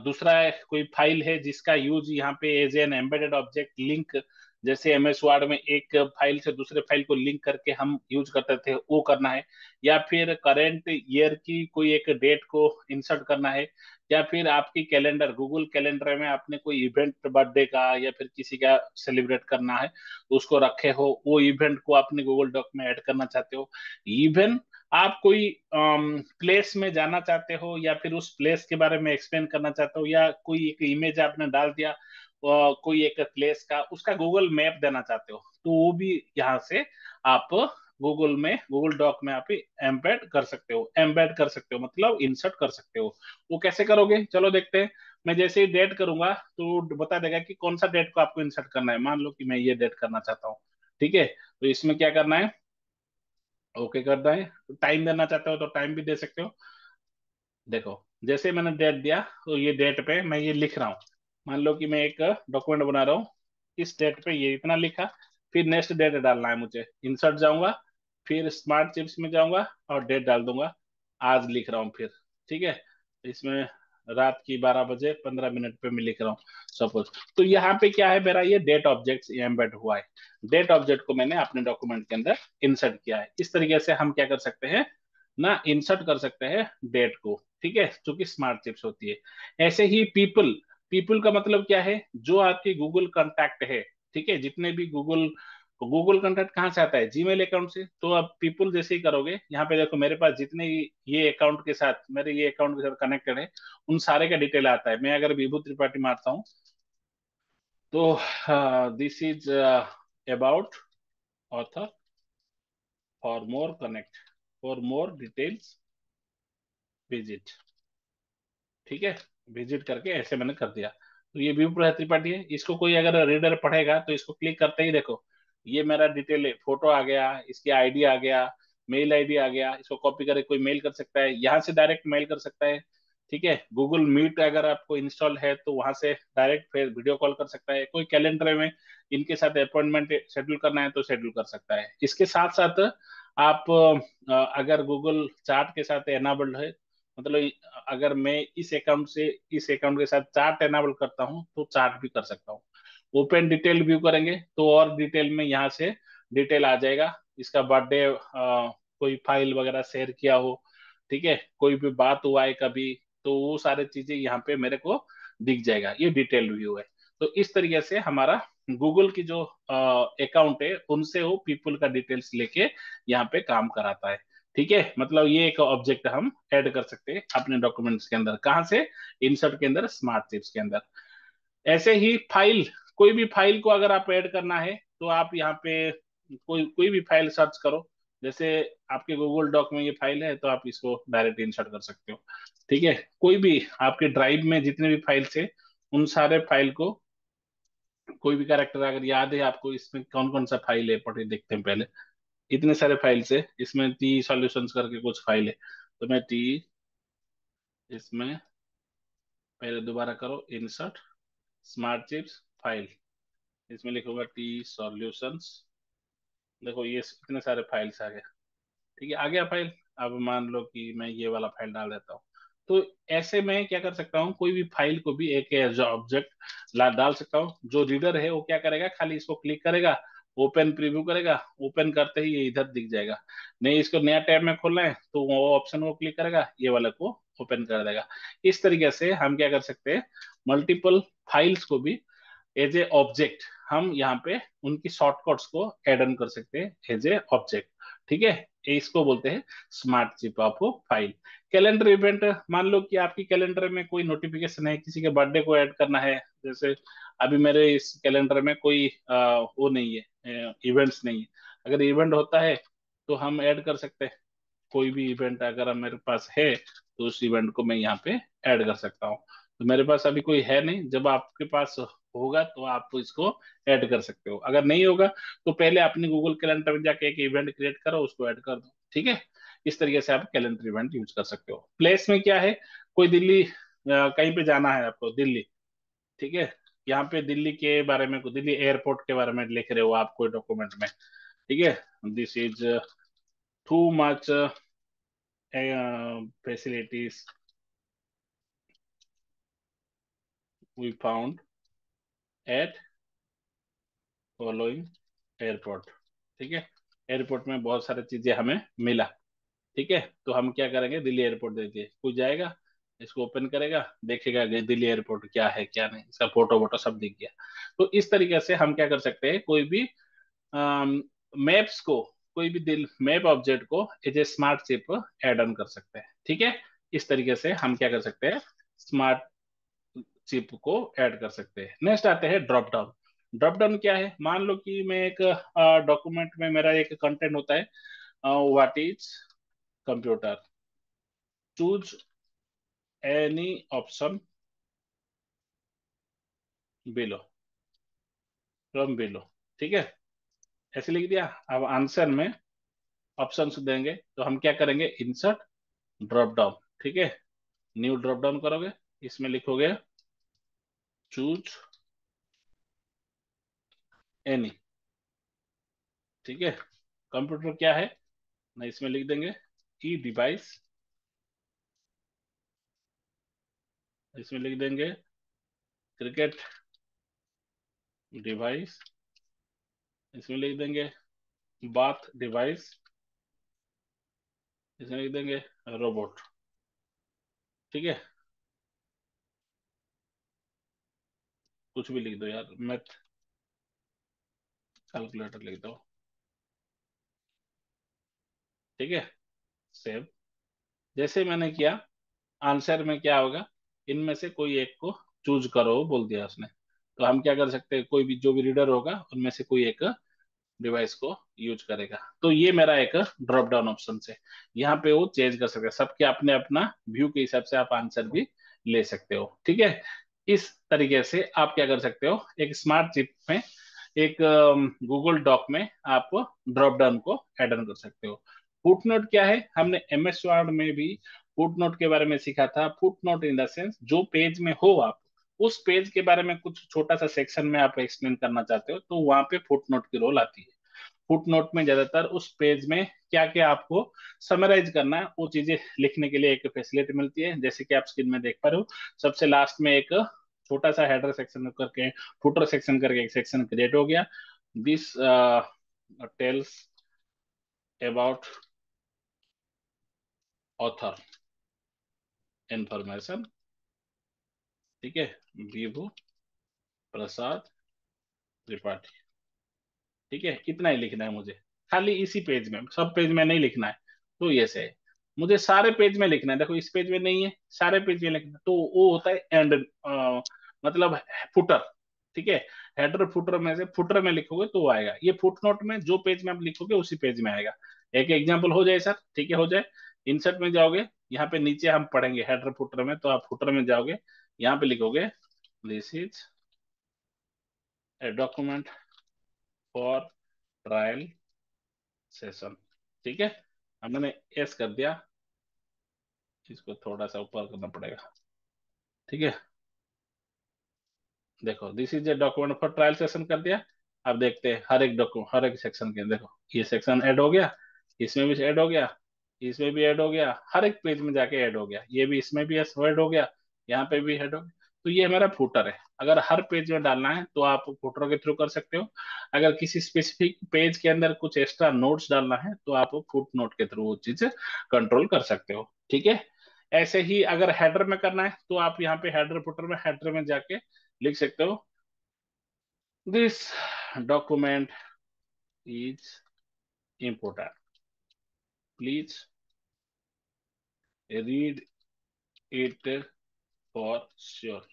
दूसरा कोई फाइल है जिसका यूज यहाँ पे as an embedded object link जैसे एमएस वर्ड में एक फाइल से दूसरे फाइल को लिंक करके हम यूज करते थे, वो करना है। या फिर करंट ईयर की कोई एक डेट को इंसर्ट करना है। या फिर आपकी कैलेंडर, गूगल कैलेंडर में आपने कोई इवेंट बर्थडे का या फिर किसी का सेलिब्रेट करना है तो उसको रखे हो, वो इवेंट को अपने गूगल डॉक में ऐड करना चाहते हो। इवन आप कोई प्लेस में जाना चाहते हो या फिर उस प्लेस के बारे में एक्सप्लेन करना चाहते हो, या कोई एक इमेज आपने डाल दिया कोई एक प्लेस का, उसका गूगल मैप देना चाहते हो, तो वो भी यहाँ से आप गूगल में, गूगल डॉक में आप एम्बेड कर सकते हो मतलब इंसर्ट कर सकते हो। वो कैसे करोगे, चलो देखते हैं। मैं जैसे ही डेट करूंगा तो बता देगा कि कौन सा डेट को आपको इंसर्ट करना है। मान लो कि मैं ये डेट करना चाहता हूँ, ठीक है, तो इसमें क्या करना है, ओके करना है। टाइम देना चाहते हो तो टाइम भी दे सकते हो। देखो, जैसे मैंने डेट दिया तो ये डेट पे मैं ये लिख रहा हूँ। मान लो कि मैं एक डॉक्यूमेंट बना रहा हूँ, इस डेट पे ये इतना लिखा। फिर नेक्स्ट डेट डालना है मुझे, इंसर्ट जाऊंगा, फिर स्मार्ट चिप्स में जाऊंगा और डेट डाल दूंगा। आज लिख रहा हूँ फिर, ठीक है, इसमें रात की 12 बजे 15 मिनट पे मैं लिख रहा हूँ सपोज। तो यहाँ पे क्या है, मेरा ये डेट ऑब्जेक्ट एम्बेड हुआ है। डेट ऑब्जेक्ट को मैंने अपने डॉक्यूमेंट के अंदर इंसर्ट किया है। इस तरीके से हम क्या कर सकते हैं ना, इंसर्ट कर सकते हैं डेट को, ठीक है, जो कि स्मार्ट चिप्स होती है। ऐसे ही पीपल, पीपल का मतलब क्या है, जो आपके गूगल कांटेक्ट है, ठीक है, जितने भी गूगल, गूगल कांटेक्ट कहाँ से आता है, जीमेल अकाउंट से। तो आप पीपल जैसे ही करोगे, यहाँ पे देखो मेरे पास जितने ये अकाउंट के साथ, मेरे ये अकाउंट के साथ कनेक्टेड है, उन सारे का डिटेल आता है। मैं अगर विभू त्रिपाठी मारता हूँ तो this is about author, for more connect, for more details visit, ठीक है, विजिट करके ऐसे मैंने कर दिया। तो ये व्यू प्रभात त्रिपाठी है, इसको कोई अगर रीडर पढ़ेगा तो इसको क्लिक करते ही देखो ये मेरा डिटेल है, फोटो आ गया, इसकी आईडी आ गया, मेल आईडी आ गया। इसको कॉपी करके कोई मेल कर सकता है, यहाँ से डायरेक्ट मेल कर सकता है, ठीक है। गूगल मीट अगर आपको इंस्टॉल है तो वहां से डायरेक्ट फिर वीडियो कॉल कर सकता है। कोई कैलेंडर में इनके साथ अपॉइंटमेंट शेड्यूल करना है तो शेड्यूल कर सकता है। इसके साथ साथ आप अगर गूगल चार्ट के साथ एनाबल्ड है, मतलब अगर मैं इस अकाउंट से इस अकाउंट के साथ चार्ट एनाबल करता हूँ तो चार्ट भी कर सकता हूँ। ओपन डिटेल व्यू करेंगे तो और डिटेल में यहाँ से डिटेल आ जाएगा, इसका बर्थडे, कोई फाइल वगैरह शेयर किया हो, ठीक है, कोई भी बात हुआ है कभी, तो वो सारी चीजें यहाँ पे मेरे को दिख जाएगा। ये डिटेल व्यू है। तो इस तरीके से हमारा गूगल की जो अकाउंट है उनसे वो पीपल का डिटेल्स लेके यहाँ पे काम कराता है, ठीक है। मतलब ये एक ऑब्जेक्ट हम ऐड कर सकते हैं अपने डॉक्यूमेंट्स के अंदर, कहाँ से, इंसर्ट के अंदर, स्मार्ट चिप्स के अंदर। ऐसे ही फाइल, कोई भी फाइल को अगर आप ऐड करना है तो आप यहाँ पे कोई कोई भी फाइल सर्च करो। जैसे आपके गूगल डॉक में ये फाइल है तो आप इसको डायरेक्ट इंसर्ट कर सकते हो, ठीक है। कोई भी आपके ड्राइव में जितने भी फाइल्स है उन सारे फाइल को, कोई भी कैरेक्टर अगर याद है आपको, इसमें कौन कौन सा फाइल है पढ़े देखते हैं पहले। इतने सारे फाइल्स है, इसमें टी सॉल्यूशंस करके कुछ फाइल है, तो मैं टी, इसमें पहले दोबारा करो इंसर्ट स्मार्ट चिप्स फाइल, इसमें लिखूंगा टी सॉल्यूशंस। देखो ये इतने सारे फाइल्स आ गए, ठीक है, आ गया फाइल। अब मान लो कि मैं ये वाला फाइल डाल देता हूँ, तो ऐसे में क्या कर सकता हूँ, कोई भी फाइल को भी एक एज ऑब्जेक्ट ला डाल सकता हूँ। जो रीडर है वो क्या करेगा, खाली इसको क्लिक करेगा, ओपन प्रीव्यू करेगा, ओपन करते ही ये इधर दिख जाएगा। नहीं इसको नया टैब में खोलना है तो वो ऑप्शन को क्लिक करेगा, ये वाले को ओपन कर देगा। इस तरीके से हम क्या कर सकते हैं, मल्टीपल फाइल्स को भी एज ए ऑब्जेक्ट हम यहाँ पे उनकी शॉर्टकट्स को एड ऑन कर सकते हैं एज ए ऑब्जेक्ट, ठीक है। इसको बोलते हैं smart chip off file. Calendar event, मान लो कि आपकी कैलेंडर में कोई नोटिफिकेशन है, किसी के बर्थडे को ऐड करना है। जैसे अभी मेरे इस कैलेंडर में कोई वो नहीं है, इवेंट्स नहीं है। अगर इवेंट होता है तो हम ऐड कर सकते हैं। कोई भी इवेंट अगर मेरे पास है तो उस इवेंट को मैं यहाँ पे ऐड कर सकता हूँ। तो मेरे पास अभी कोई है नहीं, जब आपके पास होगा तो आप इसको ऐड कर सकते हो। अगर नहीं होगा तो पहले अपने गूगल कैलेंडर में जाके एक इवेंट क्रिएट करो, उसको ऐड कर दो, ठीक है। इस तरीके से आप कैलेंडर इवेंट यूज कर सकते हो। प्लेस में क्या है, कोई दिल्ली कहीं पे जाना है आपको, दिल्ली, ठीक है, यहाँ पे दिल्ली के बारे में, दिल्ली एयरपोर्ट के बारे में लिख रहे हो आप कोई डॉक्यूमेंट में, ठीक है, this is too much facilities we found at following airport. ठीक है, एयरपोर्ट में बहुत सारी चीजें हमें मिला। ठीक है, तो हम क्या करेंगे, दिल्ली एयरपोर्ट दे दिए, कोई जाएगा इसको ओपन करेगा, देखेगा कि दिल्ली एयरपोर्ट क्या है क्या नहीं, इसका फोटो वोटो सब दिख गया। तो इस तरीके से हम क्या कर सकते हैं, कोई भी मैप्स को, कोई भी दिल मैप ऑब्जेक्ट को as a smart chip add on कर सकते हैं। ठीक है, इस तरीके से हम क्या कर सकते हैं, स्मार्ट चिप को ऐड कर सकते हैं। नेक्स्ट आते हैं ड्रॉप डाउन। ड्रॉप डाउन क्या है, मान लो कि मैं एक डॉक्यूमेंट में मेरा एक कंटेंट होता है, what is computer, choose any option below, from below. ठीक है, ऐसे लिख दिया। अब आंसर में ऑप्शंस देंगे तो हम क्या करेंगे, इंसर्ट ड्रॉप डाउन। ठीक है, न्यू ड्रॉप डाउन करोगे, इसमें लिखोगे चूज एनी। ठीक है, कंप्यूटर क्या है ना, इसमें लिख देंगे ई डिवाइस, इसमें लिख देंगे क्रिकेट डिवाइस, इसमें लिख देंगे बाथ डिवाइस, इसमें लिख देंगे रोबोट। ठीक है, कुछ भी लिख दो यार, मैथ कैलकुलेटर लिख दो। ठीक है, सेव। जैसे मैंने किया, आंसर में क्या होगा, इनमें से कोई एक को चूज करो बोल दिया उसने। तो हम क्या कर सकते हैं, कोई भी जो भी रीडर होगा उनमें से कोई एक डिवाइस को यूज करेगा। तो ये मेरा एक ड्रॉप डाउन ऑप्शन है, यहाँ पे वो चेंज कर सकते हैं, सबके अपने अपना व्यू के हिसाब से आप आंसर भी ले सकते हो। ठीक है, इस तरीके से आप क्या कर सकते हो, एक स्मार्ट चिप में, एक गूगल डॉक में आप ड्रॉप डाउन को ऐड ऑन कर सकते हो। फुटनोट क्या है, हमने एमएस वर्ड में भी फुटनोट के बारे में सीखा था। फुटनोट इन द सेंस, जो पेज में हो आप, उस पेज के बारे में कुछ छोटा सा सेक्शन में आप एक्सप्लेन करना चाहते हो, तो वहां पे फुटनोट की रोल आती है। फुटनोट में ज्यादातर उस पेज में क्या क्या आपको समराइज करना है, वो चीजें लिखने के लिए एक फैसिलिटी मिलती है, जैसे कि आप स्क्रीन में देख पा रहे हो। सबसे लास्ट में एक छोटा सा हेडर सेक्शन करके, फुटर सेक्शन करके एक सेक्शन क्रिएट हो गया। This tells about author information. ठीक है, विभू प्रसाद त्रिपाठी। ठीक है, इतना ही लिखना है मुझे, खाली इसी पेज में, सब पेज में नहीं लिखना है। तो ये से मुझे सारे पेज में लिखना है, देखो इस पेज में नहीं है, सारे पेज में लिखना है। तो वो होता है एंड, मतलब फुटर। ठीक है, हेडर फुटर में से फुटर में लिखोगे तो वो आएगा, ये फुट नोट में जो पेज में आप लिखोगे उसी पेज में आएगा। एक एग्जांपल हो जाए सर, ठीक है हो जाए। इंसर्ट में जाओगे, यहाँ पे नीचे हम पढ़ेंगे हेडर फुटर में, तो आप फुटर में जाओगे, यहाँ पे लिखोगे this is a document for trial session. ठीक है, अब मैंने एस कर दिया, इसको थोड़ा सा ऊपर करना पड़ेगा। ठीक है, देखो this is a document for trial session कर दिया। अब देखते हैं हर एक डॉक्यूमेंट, हर एक सेक्शन के, देखो ये सेक्शन ऐड हो गया, इसमें भी ऐड हो गया, इसमें भी ऐड हो गया, हर एक पेज में जाके ऐड हो गया, ये भी इसमें भी ऐड हो गया, यहाँ पे भी ऐड हो गया। तो ये हमारा फुटर है। अगर हर पेज में डालना है तो आप फुटर के थ्रू कर सकते हो। अगर किसी स्पेसिफिक पेज के अंदर कुछ एक्स्ट्रा नोट्स डालना है तो आप फुट नोट के थ्रू वो चीज कंट्रोल कर सकते हो। ठीक है, ऐसे ही अगर हेडर में करना है तो आप यहाँ पे हेडर फुटर में, हेडर में जाके लिख सकते हो this document is important, please read it for sure.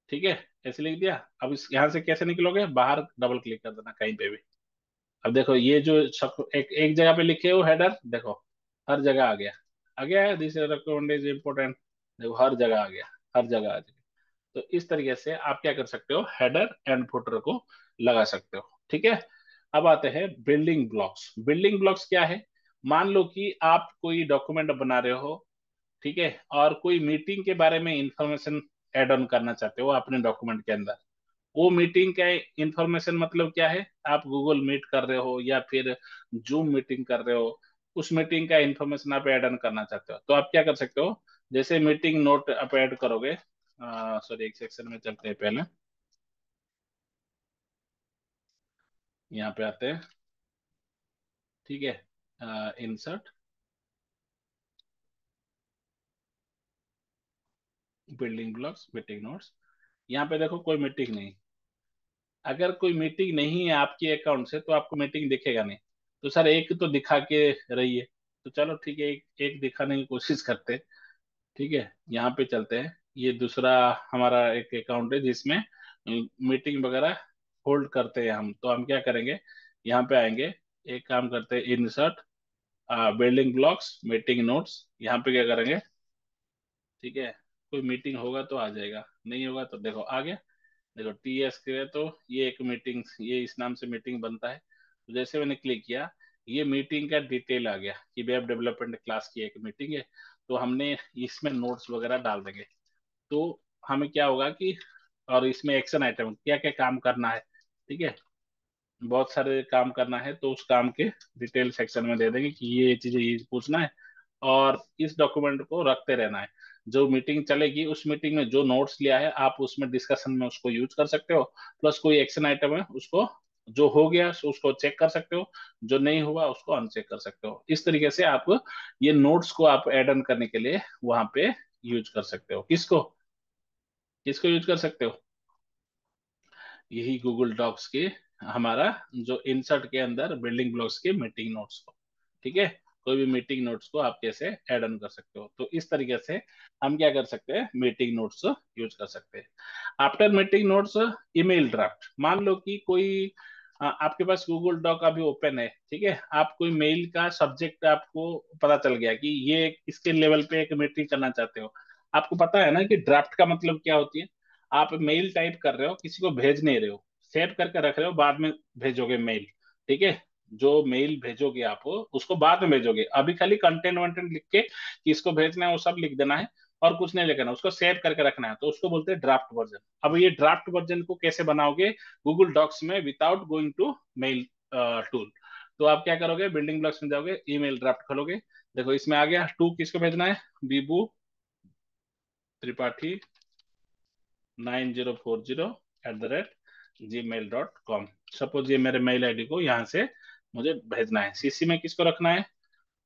ठीक है, ऐसे लिख दिया। अब इस यहाँ से कैसे निकलोगे, बाहर डबल क्लिक कर देना कहीं पे भी। अब देखो ये जो सब एक एक जगह पे लिखे हो हेडर, देखो हर जगह आ गया, आ गया है दिस डॉक्यूमेंट इज इम्पोर्टेंट, देखो हर जगह आ गया, हर जगह आ गया। तो इस तरीके से आप क्या कर सकते हो, हेडर एंड फुटर को लगा सकते हो। ठीक है, अब आते हैं बिल्डिंग ब्लॉक्स। बिल्डिंग ब्लॉक्स क्या है, मान लो कि आप कोई डॉक्यूमेंट बना रहे हो, ठीक है, और कोई मीटिंग के बारे में इंफॉर्मेशन ऐड ऑन करना चाहते हो अपने डॉक्यूमेंट के अंदर। वो मीटिंग का इंफॉर्मेशन मतलब क्या है, आप गूगल मीट कर रहे हो या फिर जूम मीटिंग कर रहे हो, उस मीटिंग का इंफॉर्मेशन आप ऐड ऑन करना चाहते हो, तो आप क्या कर सकते हो, जैसे मीटिंग नोट आप ऐड करोगे, सॉरी एक सेक्शन में चलते हैं पहले। यहाँ पे आते हैं, ठीक है। Insert building blocks meeting notes. यहाँ पे देखो कोई मीटिंग नहीं। अगर कोई मीटिंग नहीं है आपके अकाउंट से तो आपको मीटिंग दिखेगा नहीं। तो सर एक तो दिखा के रहिए। तो चलो ठीक है, एक एक दिखाने की कोशिश करते हैं। ठीक है, यहाँ पे चलते हैं। ये दूसरा हमारा एक अकाउंट है जिसमें मीटिंग वगैरह होल्ड करते हैं हम। तो हम क्या करेंगे, यहाँ पे आएंगे, एक काम करते हैं, insert building blocks meeting notes. यहाँ पे क्या करेंगे, ठीक है। कोई मीटिंग होगा तो आ जाएगा, नहीं होगा तो देखो आ गया। देखो टीएस के, तो ये एक मीटिंग, ये इस नाम से मीटिंग बनता है। तो जैसे मैंने क्लिक किया, ये मीटिंग का डिटेल आ गया कि वेब डेवलपमेंट क्लास की एक मीटिंग है। तो हमने इसमें नोट्स वगैरह डाल देंगे। तो हमें क्या होगा कि, और इसमें एक्शन आइटम क्या क्या काम करना है, ठीक है। बहुत सारे काम करना है तो उस काम के डिटेल सेक्शन में दे देंगे कि ये चीजें ये पूछना है। और इस डॉक्यूमेंट को रखते रहना है। जो मीटिंग चलेगी उस मीटिंग में जो नोट्स लिया है आप उसमें डिस्कशन में उसको यूज कर सकते हो। प्लस कोई एक्शन आइटम है उसको, जो हो गया उसको चेक कर सकते हो, जो नहीं हुआ उसको अनचेक कर सकते हो। इस तरीके से आप ये नोट्स को आप ऐड ऑन करने के लिए वहां पे यूज कर सकते हो। किसको, किसको यूज कर सकते हो, यही गूगल डॉक्स के, हमारा जो इंसर्ट के अंदर बिल्डिंग ब्लॉक्स के मीटिंग नोट्स को, ठीक है। कोई भी मीटिंग नोट्स को आप कैसे ऐड ऑन कर सकते हो। तो इस तरीके से हम क्या कर सकते हैं, मीटिंग नोट्स यूज कर सकते हैं। After meeting notes, email draft. मान लो कि कोई आपके पास गूगल डॉक अभी ओपन है, ठीक है। आप कोई मेल का सब्जेक्ट आपको पता चल गया कि ये इसके लेवल पे एक मीटिंग करना चाहते हो। आपको पता है ना कि ड्राफ्ट का मतलब क्या होती है। आप मेल टाइप कर रहे हो, किसी को भेज नहीं रहे हो, सेव करके रख रहे हो, बाद में भेजोगे मेल, ठीक है। जो मेल भेजोगे आप उसको बाद में भेजोगे, अभी खाली कंटेंट वंटेंट लिख के कि इसको भेजना है वो सब लिख देना है। और कुछ नहीं लिखना, उसको सेव करके रखना है, तो उसको बोलते हैं ड्राफ्ट वर्जन। अब ये ड्राफ्ट वर्जन को कैसे बनाओगे गूगल डॉक्स में without going to mail tool. तो आप क्या करोगे, बिल्डिंग ब्लॉक्स में जाओगे, ईमेल ड्राफ्ट खोलोगे। देखो इसमें आ गया, टू किसको भेजना है, बीबू त्रिपाठी 9040@gmail.com। सपोज ये मेरे मेल आईडी को यहाँ से मुझे भेजना है। सीसी में किसको रखना है,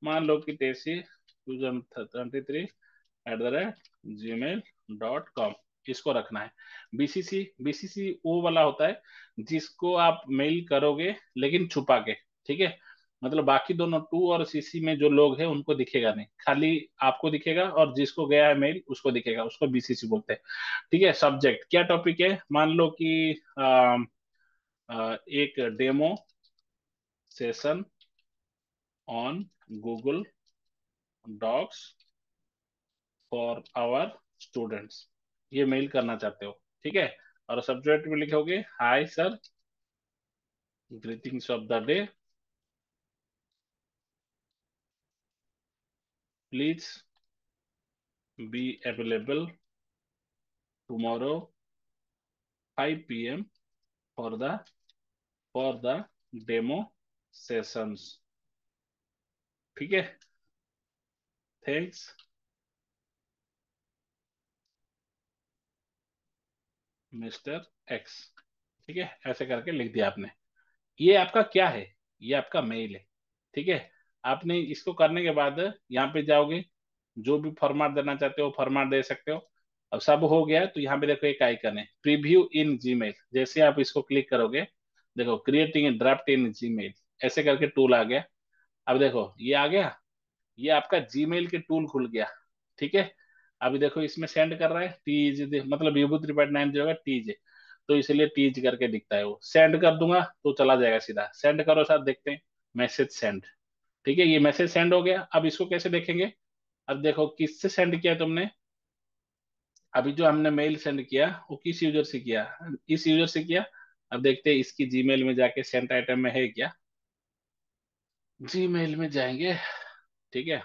मान लो कि तेसी 2023@gmail.com, इसको रखना है। बीसीसी, बीसीसी वो वाला होता है जिसको आप मेल करोगे लेकिन छुपा के, ठीक है। मतलब बाकी दोनों टू और सीसी में जो लोग हैं उनको दिखेगा नहीं, खाली आपको दिखेगा और जिसको गया है मेल उसको दिखेगा, उसको बीसीसी बोलते हैं। ठीक है। सब्जेक्ट क्या टॉपिक है, मान लो कि एक demo session on Google Docs for our students, ये मेल करना चाहते हो, ठीक है। और सब्जेक्ट में लिखोगे, hi sir, greetings of the day, please be available tomorrow 5 p.m. For the demo sessions, ठीक है। थैंक्स मिस्टर एक्स, ठीक है। ऐसे करके लिख दिया आपने। ये आपका क्या है, ये आपका मेल है, ठीक है। आपने इसको करने के बाद यहाँ पे जाओगे, जो भी फॉर्मेट देना चाहते हो फॉर्मेट दे सकते हो। अब सब हो गया है, तो यहाँ पे देखो एक आइकन है, प्रीव्यू इन जीमेल। जैसे आप इसको क्लिक करोगे, देखो क्रिएटिंग ड्राफ्ट इन जीमेल, ऐसे करके टूल आ गया। अब देखो ये आ गया, ये आपका जीमेल के टूल खुल गया, ठीक है। अभी देखो इसमें सेंड कर रहा है टीज, मतलब विभूत 3.9 जो है टीज है, तो इसलिए टीज करके दिखता है। वो सेंड कर दूंगा तो चला जाएगा सीधा, सेंड करो सर, देखते हैं। मैसेज सेंड, ठीक है। ये मैसेज सेंड हो गया। अब इसको कैसे देखेंगे, अब देखो किससे सेंड किया तुमने। अभी जो हमने मेल सेंड किया वो किस यूजर से किया, इस यूजर से किया। अब देखते हैं इसकी जीमेल में जाके सेंट आइटम में है क्या। जीमेल में जाएंगे, ठीक है।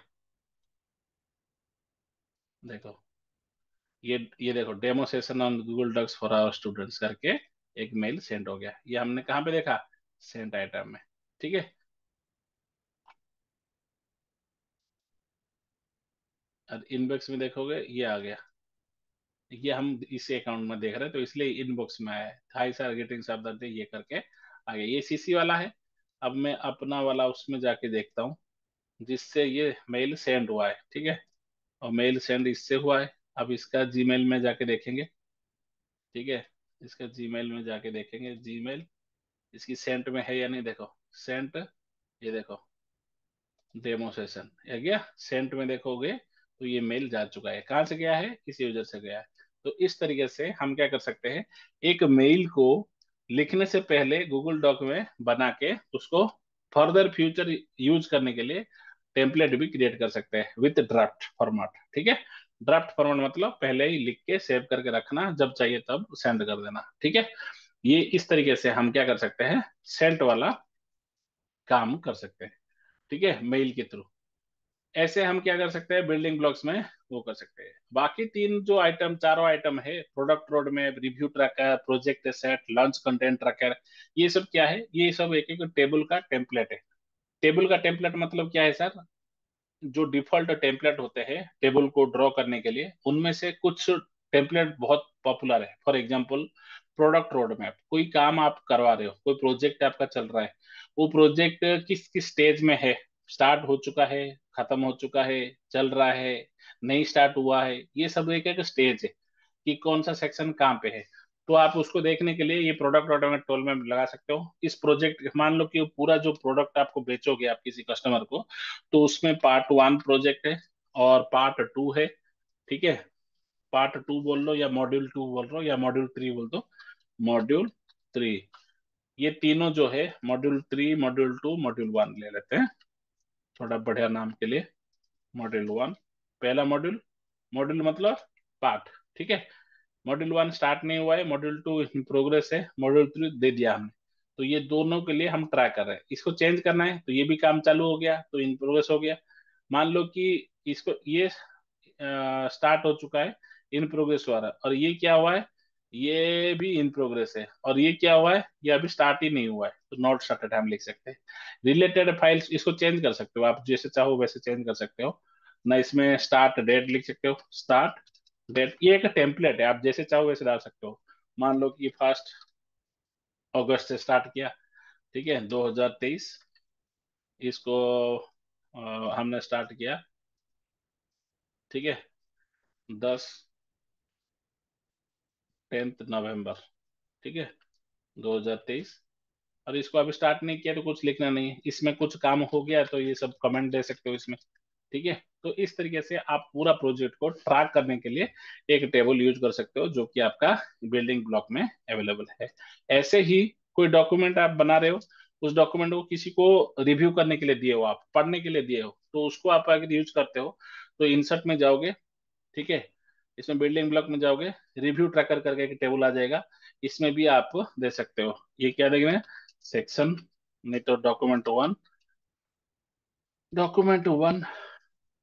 देखो ये देखो, demo session on Google Docs for our students करके एक मेल सेंड हो गया। ये हमने कहाँ पे देखा, सेंट आइटम में, ठीक है। और इनबॉक्स में देखोगे ये आ गया, ये हम इस अकाउंट में देख रहे हैं तो इसलिए इनबॉक्स में आया है, high sir greetings of the day ये करके आगे ये सीसी वाला है। अब मैं अपना वाला उसमें जाके देखता हूँ जिससे ये मेल सेंड हुआ है, ठीक है। और मेल सेंड इससे हुआ है। अब इसका जीमेल में जाके देखेंगे, ठीक है। इसका जीमेल में जाके देखेंगे, जीमेल इसकी सेंट में है या नहीं, देखो सेंट, ये देखो डेमो सेशन आ गया सेंट में, देखोगे तो ये मेल जा चुका है। कहाँ से गया है, किसी यूजर से गया है। तो इस तरीके से हम क्या कर सकते हैं, एक मेल को लिखने से पहले गूगल डॉक में बना के उसको फर्दर फ्यूचर यूज करने के लिए टेम्पलेट भी क्रिएट कर सकते हैं विथ ड्राफ्ट फॉर्मेट, ठीक है। ड्राफ्ट फॉर्मेट मतलब पहले ही लिख के सेव करके रखना, जब चाहिए तब सेंड कर देना, ठीक है। ये इस तरीके से हम क्या कर सकते हैं, सेंट वाला काम कर सकते हैं, ठीक है, मेल के थ्रू। ऐसे हम क्या कर सकते हैं, बिल्डिंग ब्लॉक्स में वो कर सकते हैं। बाकी तीन जो आइटम, चारों आइटम है, product road map, review tracker, project set, launch content tracker, ये सब क्या है, ये सब एक एक टेबल का टेम्पलेट है। टेबल का टेम्पलेट मतलब क्या है सर, जो डिफॉल्ट टेम्पलेट होते हैं टेबल को ड्रॉ करने के लिए, उनमें से कुछ टेम्पलेट बहुत पॉपुलर है। For example product road map, कोई काम आप करवा रहे हो, कोई प्रोजेक्ट आपका चल रहा है, वो प्रोजेक्ट किस किस स्टेज में है, स्टार्ट हो चुका है, खत्म हो चुका है, चल रहा है, नहीं स्टार्ट हुआ है, ये सब एक एक स्टेज है कि कौन सा सेक्शन कहाँ पे है। तो आप उसको देखने के लिए ये प्रोडक्ट ऑटोमेट टूल में लगा सकते हो। इस प्रोजेक्ट, मान लो कि पूरा जो प्रोडक्ट आपको बेचोगे आप किसी कस्टमर को, तो उसमें पार्ट वन प्रोजेक्ट है और पार्ट टू है, ठीक है। पार्ट टू बोल लो या मॉड्यूल टू बोल लो या मॉड्यूल थ्री बोल दो, मॉड्यूल थ्री। ये तीनों जो है, module three, module to, module one ले लेते हैं थोड़ा बढ़िया नाम के लिए। मॉड्यूल वन पहला मॉड्यूल, मॉड्यूल मतलब पार्ट, ठीक है। मॉड्यूल वन स्टार्ट नहीं हुआ है, मॉड्यूल टू इन प्रोग्रेस है, मॉड्यूल थ्री दे दिया हमने। तो ये दोनों के लिए हम ट्राई कर रहे हैं, इसको चेंज करना है तो ये भी काम चालू हो गया, तो इन प्रोग्रेस हो गया। मान लो कि इसको ये स्टार्ट हो चुका है, इन प्रोग्रेस हुआ रहा है, और ये क्या हुआ है, ये भी इन प्रोग्रेस है, और ये क्या हुआ है, ये अभी स्टार्ट ही नहीं हुआ है, तो नॉट स्टार्टेड हम लिख सकते हैं। रिलेटेड फाइल्स, इसको चेंज कर सकते हो आप, जैसे चाहो वैसे चेंज कर सकते हो ना। इसमें स्टार्ट डेट लिख सकते हो, स्टार्ट डेट, ये एक टेम्पलेट है, आप जैसे चाहो वैसे डाल सकते हो। मान लो कि 1 अगस्त से स्टार्ट किया, ठीक है, 2023, इसको हमने स्टार्ट किया, ठीक है, 10 नवंबर, ठीक है, 2023। और इसको अभी स्टार्ट नहीं किया तो कुछ लिखना नहीं है, इसमें कुछ काम हो गया तो ये सब कमेंट दे सकते हो इसमें, ठीक है। तो इस तरीके से आप पूरा प्रोजेक्ट को ट्रैक करने के लिए एक टेबल यूज कर सकते हो, जो कि आपका बिल्डिंग ब्लॉक में अवेलेबल है। ऐसे ही कोई डॉक्यूमेंट आप बना रहे हो, उस डॉक्यूमेंट को किसी को रिव्यू करने के लिए दिए हो, आप पढ़ने के लिए दिए हो, तो उसको आप अगर यूज करते हो तो इंसर्ट में जाओगे, ठीक है, इसमें बिल्डिंग ब्लॉक में जाओगे, रिव्यू ट्रैकर करके एक टेबल आ जाएगा, इसमें भी आप दे सकते हो। ये क्या देंगे, सेक्शन, नहीं तो डॉक्यूमेंट वन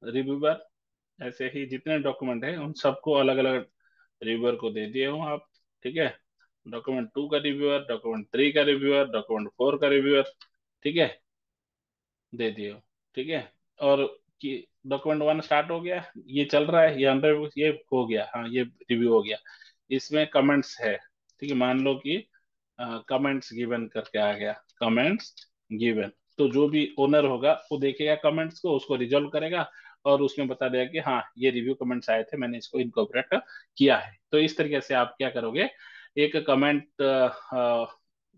रिव्यूअर, ऐसे ही जितने डॉक्यूमेंट है उन सबको अलग अलग रिव्यूअर को दे दिए हो आप, ठीक है। डॉक्यूमेंट टू का रिव्यूअर, डॉक्यूमेंट थ्री का रिव्यूअर, डॉक्यूमेंट फोर का रिव्यूअर, ठीक है, दे दिए हो, ठीक है। और कि डॉक्यूमेंट वन स्टार्ट हो गया, ये चल रहा है, ये अंडर, ये हो गया, हाँ ये रिव्यू हो गया। इसमें कमेंट्स है, ठीक है, मान लो कि कमेंट्स गिवन करके आ गया, कमेंट्स गिवन, तो जो भी ओनर होगा वो देखेगा कमेंट्स को, उसको रिजॉल्व करेगा और उसमें बता देगा कि हाँ ये रिव्यू कमेंट्स आए थे, मैंने इसको इनकॉर्पोरेट किया है। तो इस तरीके से आप क्या करोगे, एक कमेंट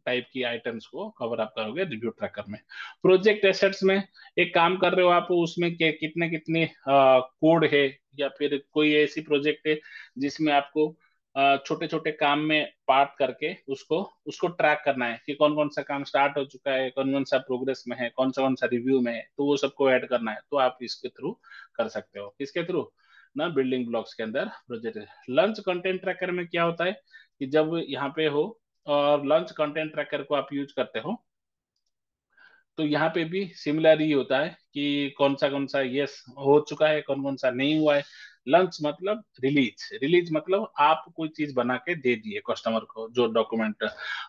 टाइप की आइटम्स को कवर अप करोगे रिव्यू ट्रैकर में। प्रोजेक्ट एसेट्स में एक काम कर रहे हो आप, उसमें कितने कितने कोड है, या फिर कोई ऐसी प्रोजेक्ट है जिसमें आपको छोटे छोटे काम में पार्ट करके उसको उसको ट्रैक करना है कि कौन कौन सा काम स्टार्ट हो चुका है, कौन कौन सा प्रोग्रेस में है, कौन सा रिव्यू में है, तो वो सबको ऐड करना है, तो आप इसके थ्रू कर सकते हो। किसके थ्रू ना, बिल्डिंग ब्लॉक्स के अंदर प्रोजेक्ट। लंच कंटेंट ट्रैकर में क्या होता है कि जब यहाँ पे हो और लंच कंटेंट ट्रैकर को आप यूज करते हो, तो यहाँ पे भी सिमिलर ही होता है कि कौन सा यस हो चुका है, कौन सा नहीं हुआ है। लंच मतलब रिलीज, रिलीज मतलब आप कोई चीज बना के दे दिए कस्टमर को, जो डॉक्यूमेंट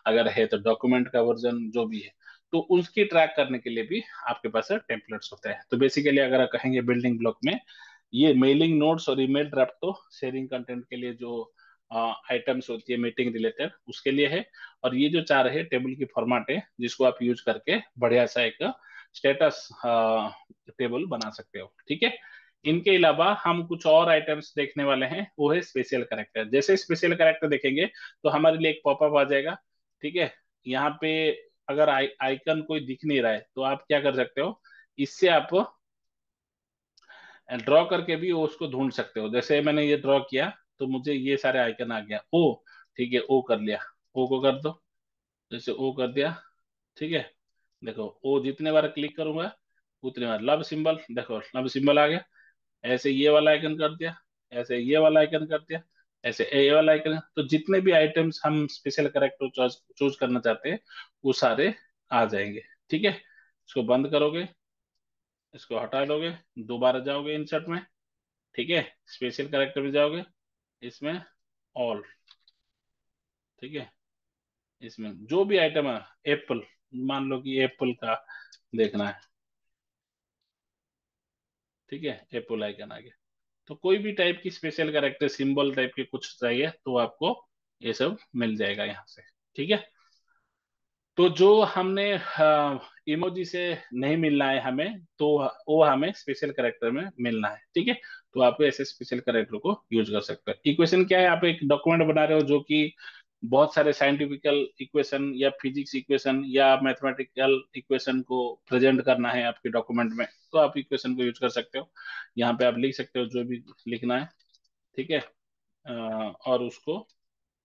अगर है तो डॉक्यूमेंट का वर्जन जो भी है, तो उसकी ट्रैक करने के लिए भी आपके पास टेम्पलेट्स होते हैं। तो बेसिकली अगर आप कहेंगे बिल्डिंग ब्लॉक में, ये मेलिंग नोट्स और ईमेल ड्राफ्ट तो शेयरिंग कंटेंट के लिए जो आइटम्स होती है मीटिंग रिलेटेड, उसके लिए है। और ये जो चार है टेबल की फॉर्मेट है, जिसको आप यूज करके बढ़िया सा एक स्टेटस टेबल बना सकते हो। ठीक है। इनके अलावा हम कुछ और आइटम्स देखने वाले हैं, वो है स्पेशल कैरेक्टर। जैसे स्पेशल कैरेक्टर देखेंगे तो हमारे लिए एक पॉपअप आ जाएगा। ठीक है। यहाँ पे अगर आइकन कोई दिख नहीं रहा है तो आप क्या कर सकते हो, इससे आप ड्रॉ करके भी वो उसको ढूंढ सकते हो। जैसे मैंने ये ड्रॉ किया तो मुझे ये सारे आइकन आ गया ओ। ठीक है, ओ कर लिया, ओ को कर दो। जैसे ओ कर दिया। ठीक है। देखो ओ जितने बार क्लिक करूंगा उतने बार लव सिंबल, देखो लव सिंबल आ गया। ऐसे ये वाला आइकन कर दिया, ऐसे ये वाला आइकन कर दिया, ऐसे ये वाला आइकन। तो जितने भी आइटम्स हम स्पेशल कैरेक्टर चूज करना चाहते हैं वो सारे आ जाएंगे। ठीक है। इसको बंद करोगे, इसको हटा दोगे, दोबारा जाओगे इंसर्ट में। ठीक है। स्पेशल कैरेक्टर में जाओगे, इसमें ऑल। ठीक है। इसमें जो भी आइटम है, एप्पल, मान लो कि एप्पल का देखना है। ठीक है, एप्पल आइकन आ गया। तो कोई भी टाइप की स्पेशल कैरेक्टर सिंबल टाइप के कुछ चाहिए तो आपको ये सब मिल जाएगा यहाँ से। ठीक है। तो जो हमने इमोजी से नहीं मिलना है हमें, तो वो हमें स्पेशल कैरेक्टर में मिलना है। ठीक है। तो आप ऐसे स्पेशल कैरेक्टर को यूज कर सकते हैं। इक्वेशन क्या है, आप एक डॉक्यूमेंट बना रहे हो जो कि बहुत सारे साइंटिफिकल इक्वेशन या फिजिक्स इक्वेशन या मैथमेटिकल इक्वेशन को प्रेजेंट करना है आपके डॉक्यूमेंट में, तो आप इक्वेशन को यूज कर सकते हो। यहाँ पे आप लिख सकते हो जो भी लिखना है। ठीक है। और उसको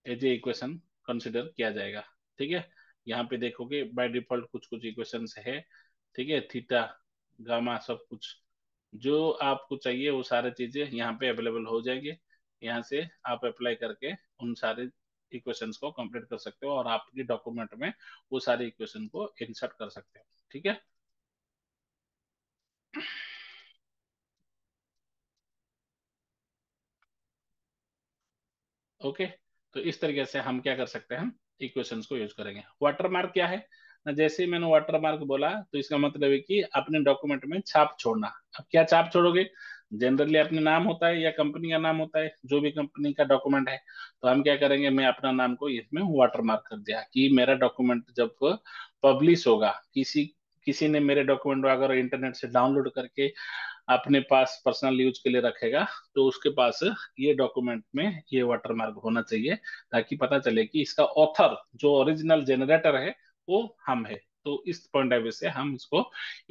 एज ए इक्वेशन कंसिडर किया जाएगा। ठीक है। यहाँ पे देखोगे बाय डिफॉल्ट कुछ कुछ इक्वेशंस है। ठीक है, थीटा, गामा, सब कुछ जो आपको चाहिए वो सारी चीजें यहाँ पे अवेलेबल हो जाएंगे। यहाँ से आप अप्लाई करके उन सारे इक्वेशंस को कंप्लीट कर सकते हो और आपके डॉक्यूमेंट में वो सारे इक्वेशन को इंसर्ट कर सकते हो। ठीक है। ओके। तो इस तरीके से हम क्या कर सकते हैं, हम इक्वेशंस को यूज करेंगे। वाटरमार्क क्या है ना, जैसे ही मैंने वाटरमार्क बोला तो इसका मतलब है कि अपने डॉक्यूमेंट में छाप छोड़ना। अब क्या छाप छोड़ोगे, जनरली अपने नाम होता है या कंपनी का नाम होता है, जो भी कंपनी का डॉक्यूमेंट है। तो हम क्या करेंगे, मैं अपना नाम को इसमें वाटरमार्क कर दिया कि मेरा डॉक्यूमेंट जब पब्लिश होगा, किसी किसी ने मेरे डॉक्यूमेंट को अगर इंटरनेट से डाउनलोड करके अपने पास पर्सनल यूज के लिए रखेगा, तो उसके पास ये डॉक्यूमेंट में ये वाटरमार्क होना चाहिए, ताकि पता चले कि इसका ऑथर जो ओरिजिनल जनरेटर है वो हम है। तो इस पॉइंट ऑफ व्यू से हम इसको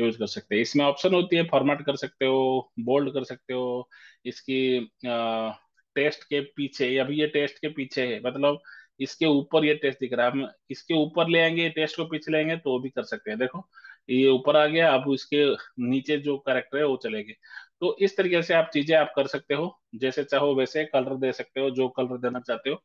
यूज कर सकते हैं। इसमें ऑप्शन होती है, फॉर्मेट कर सकते हो, बोल्ड कर सकते हो। इसकी टेस्ट के पीछे, अभी ये टेस्ट के पीछे है, मतलब इसके ऊपर ये टेस्ट दिख रहा है, हम इसके ऊपर ले आएंगे, टेस्ट को पीछे लेंगे तो वो भी कर सकते हैं। देखो ये ऊपर आ गया, अब इसके नीचे जो करेक्टर है वो चलेंगे। तो इस तरीके से आप चीजें आप कर सकते हो, जैसे चाहो वैसे कलर दे सकते हो, जो कलर देना चाहते हो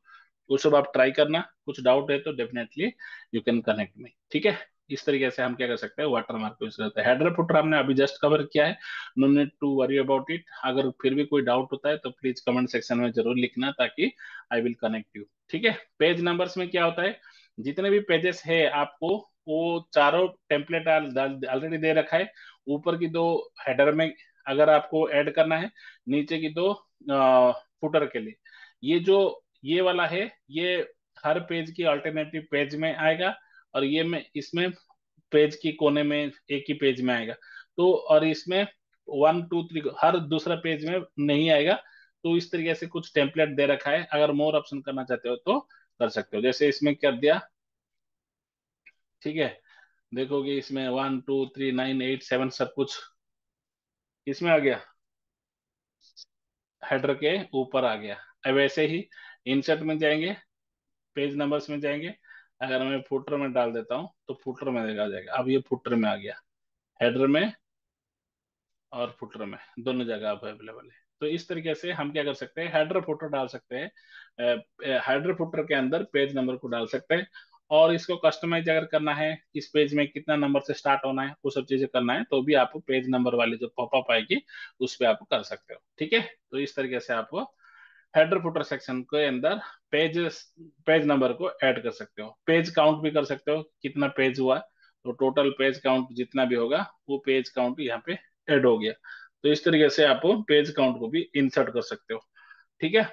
वो सब आप ट्राई करना। कुछ डाउट है तो definitely you can connect me. ठीक है। इस तरीके से हम क्या कर सकते हैं, वाटर मार्क यूज करते हैं। हेडर फुटर हमने अभी जस्ट कवर किया है, no need to worry about it. अगर फिर भी कोई डाउट होता है तो प्लीज कमेंट सेक्शन में जरूर लिखना, ताकि आई विल कनेक्ट यू। ठीक है। पेज नंबर्स में क्या होता है, जितने भी पेजेस है आपको वो चारों टेम्पलेट ऑलरेडी दे रखा है। ऊपर की दो हेडर में अगर आपको ऐड करना है, नीचे की दो फुटर के लिए। ये जो ये वाला है, ये हर पेज की अल्टरनेटिव पेज में आएगा, और ये में इसमें पेज की कोने में एक ही पेज में आएगा। तो और इसमें 1 2 3 हर दूसरा पेज में नहीं आएगा। तो इस तरीके से कुछ टेम्पलेट दे रखा है, अगर मोर ऑप्शन करना चाहते हो तो कर सकते हो। जैसे इसमें कर दिया। ठीक है। देखोगे इसमें 1 2 3 9 8 7 सब कुछ इसमें आ गया, हेडर के ऊपर आ गया। अब ऐसे ही इंसर्ट में जाएंगे, पेज नंबर्स में जाएंगे, अगर मैं फुटर में डाल देता हूँ तो फुटर में आ जाएगा। अब ये फुटर में आ गया, हेडर में और फुटर में दोनों जगह आप अवेलेबल है। तो इस तरीके से हम क्या कर सकते हैं, हेडर फुटर डाल सकते हैं। हेडर फुटर के अंदर पेज नंबर को डाल सकते हैं। और इसको कस्टमाइज अगर करना है, इस पेज में कितना नंबर से स्टार्ट होना है, वो सब चीजें करना है, तो भी आप पेज नंबर वाली जो पॉपअप आएगी उस पे आप कर सकते हो। ठीक है। तो इस तरीके से आप हेडर फुटर सेक्शन के अंदर पेज पेज नंबर को ऐड कर सकते हो। पेज काउंट भी कर सकते हो, कितना पेज हुआ, तो टोटल पेज काउंट जितना भी होगा वो पेज काउंट यहाँ पे ऐड हो गया। तो इस तरीके से आप पेज काउंट को भी इंसर्ट कर सकते हो। ठीक है।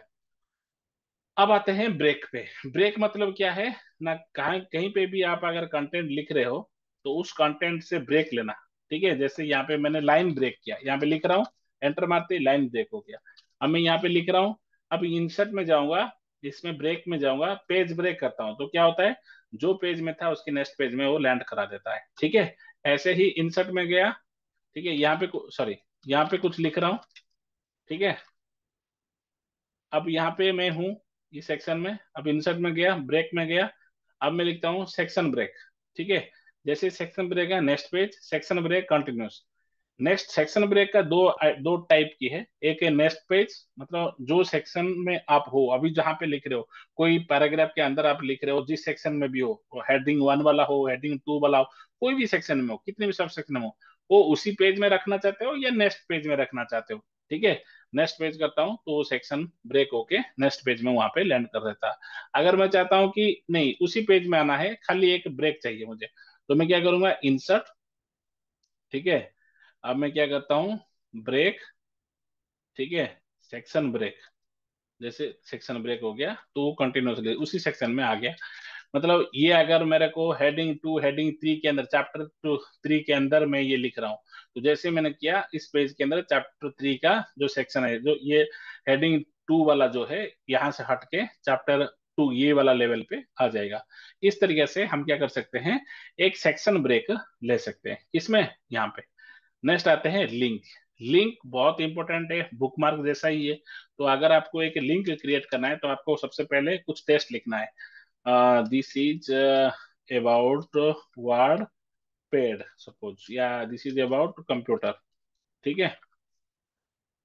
अब आते हैं ब्रेक पे। ब्रेक मतलब क्या है ना, कहीं कहीं पे भी आप अगर कंटेंट लिख रहे हो तो उस कंटेंट से ब्रेक लेना। ठीक है, जैसे यहाँ पे मैंने लाइन ब्रेक किया, यहाँ पे लिख रहा हूँ, एंटर मारते ही लाइन ब्रेक हो गया। अब मैं यहाँ पे लिख रहा हूँ, अब इंसर्ट में जाऊंगा, इसमें ब्रेक में जाऊंगा, पेज ब्रेक करता हूँ तो क्या होता है, जो पेज में था उसके नेक्स्ट पेज में वो लैंड करा देता है। ठीक है, ऐसे ही इंसर्ट में गया, ठीक है, यहाँ पे सॉरी, यहाँ पे कुछ लिख रहा हूँ, ठीक है। अब यहाँ पे मैं हूँ इस सेक्शन में, अब इंसर्ट में गया, ब्रेक में गया, अब मैं लिखता हूँ सेक्शन ब्रेक। ठीक है, जैसे सेक्शन ब्रेक है, next page section break continuous. Next section break का दो दो टाइप की है, एक है नेक्स्ट पेज, मतलब जो सेक्शन में आप हो अभी जहां पे लिख रहे हो, कोई पैराग्राफ के अंदर आप लिख रहे हो जिस सेक्शन में भी हो, हेडिंग वन वाला हो, हेडिंग टू वाला हो, कोई भी सेक्शन में हो, कितने भी सब सेक्शन में हो, वो उसी पेज में रखना चाहते हो या नेक्स्ट पेज में रखना चाहते हो। ठीक है, नेक्स्ट पेज करता हूँ तो वो सेक्शन ब्रेक होके नेक्स्ट पेज में वहां पे लैंड कर देता है। अगर मैं चाहता हूँ कि नहीं उसी पेज में आना है, खाली एक ब्रेक चाहिए मुझे, तो मैं क्या करूंगा, इंसर्ट, ठीक है, अब मैं क्या करता हूँ, ब्रेक, ठीक है, सेक्शन ब्रेक, जैसे सेक्शन ब्रेक हो गया तो वो कंटिन्यूसली उसी सेक्शन में आ गया। मतलब ये अगर मेरे को हेडिंग टू हेडिंग थ्री के अंदर, चैप्टर टू थ्री के अंदर मैं ये लिख रहा हूँ, तो जैसे मैंने किया इस पेज के अंदर चैप्टर थ्री का जो सेक्शन है, जो ये हेडिंग टू वाला जो है, यहाँ से हट के चैप्टर टू ये वाला लेवल पे आ जाएगा। इस तरीके से हम क्या कर सकते हैं, एक सेक्शन ब्रेक ले सकते हैं इसमें, यहाँ पे। नेक्स्ट आते हैं लिंक। लिंक बहुत इंपॉर्टेंट है, बुकमार्क जैसा ही है। तो अगर आपको एक लिंक क्रिएट करना है तो आपको सबसे पहले कुछ टेक्स्ट लिखना है, this is about word paid suppose, या दिस इज अबाउट कंप्यूटर। ठीक है,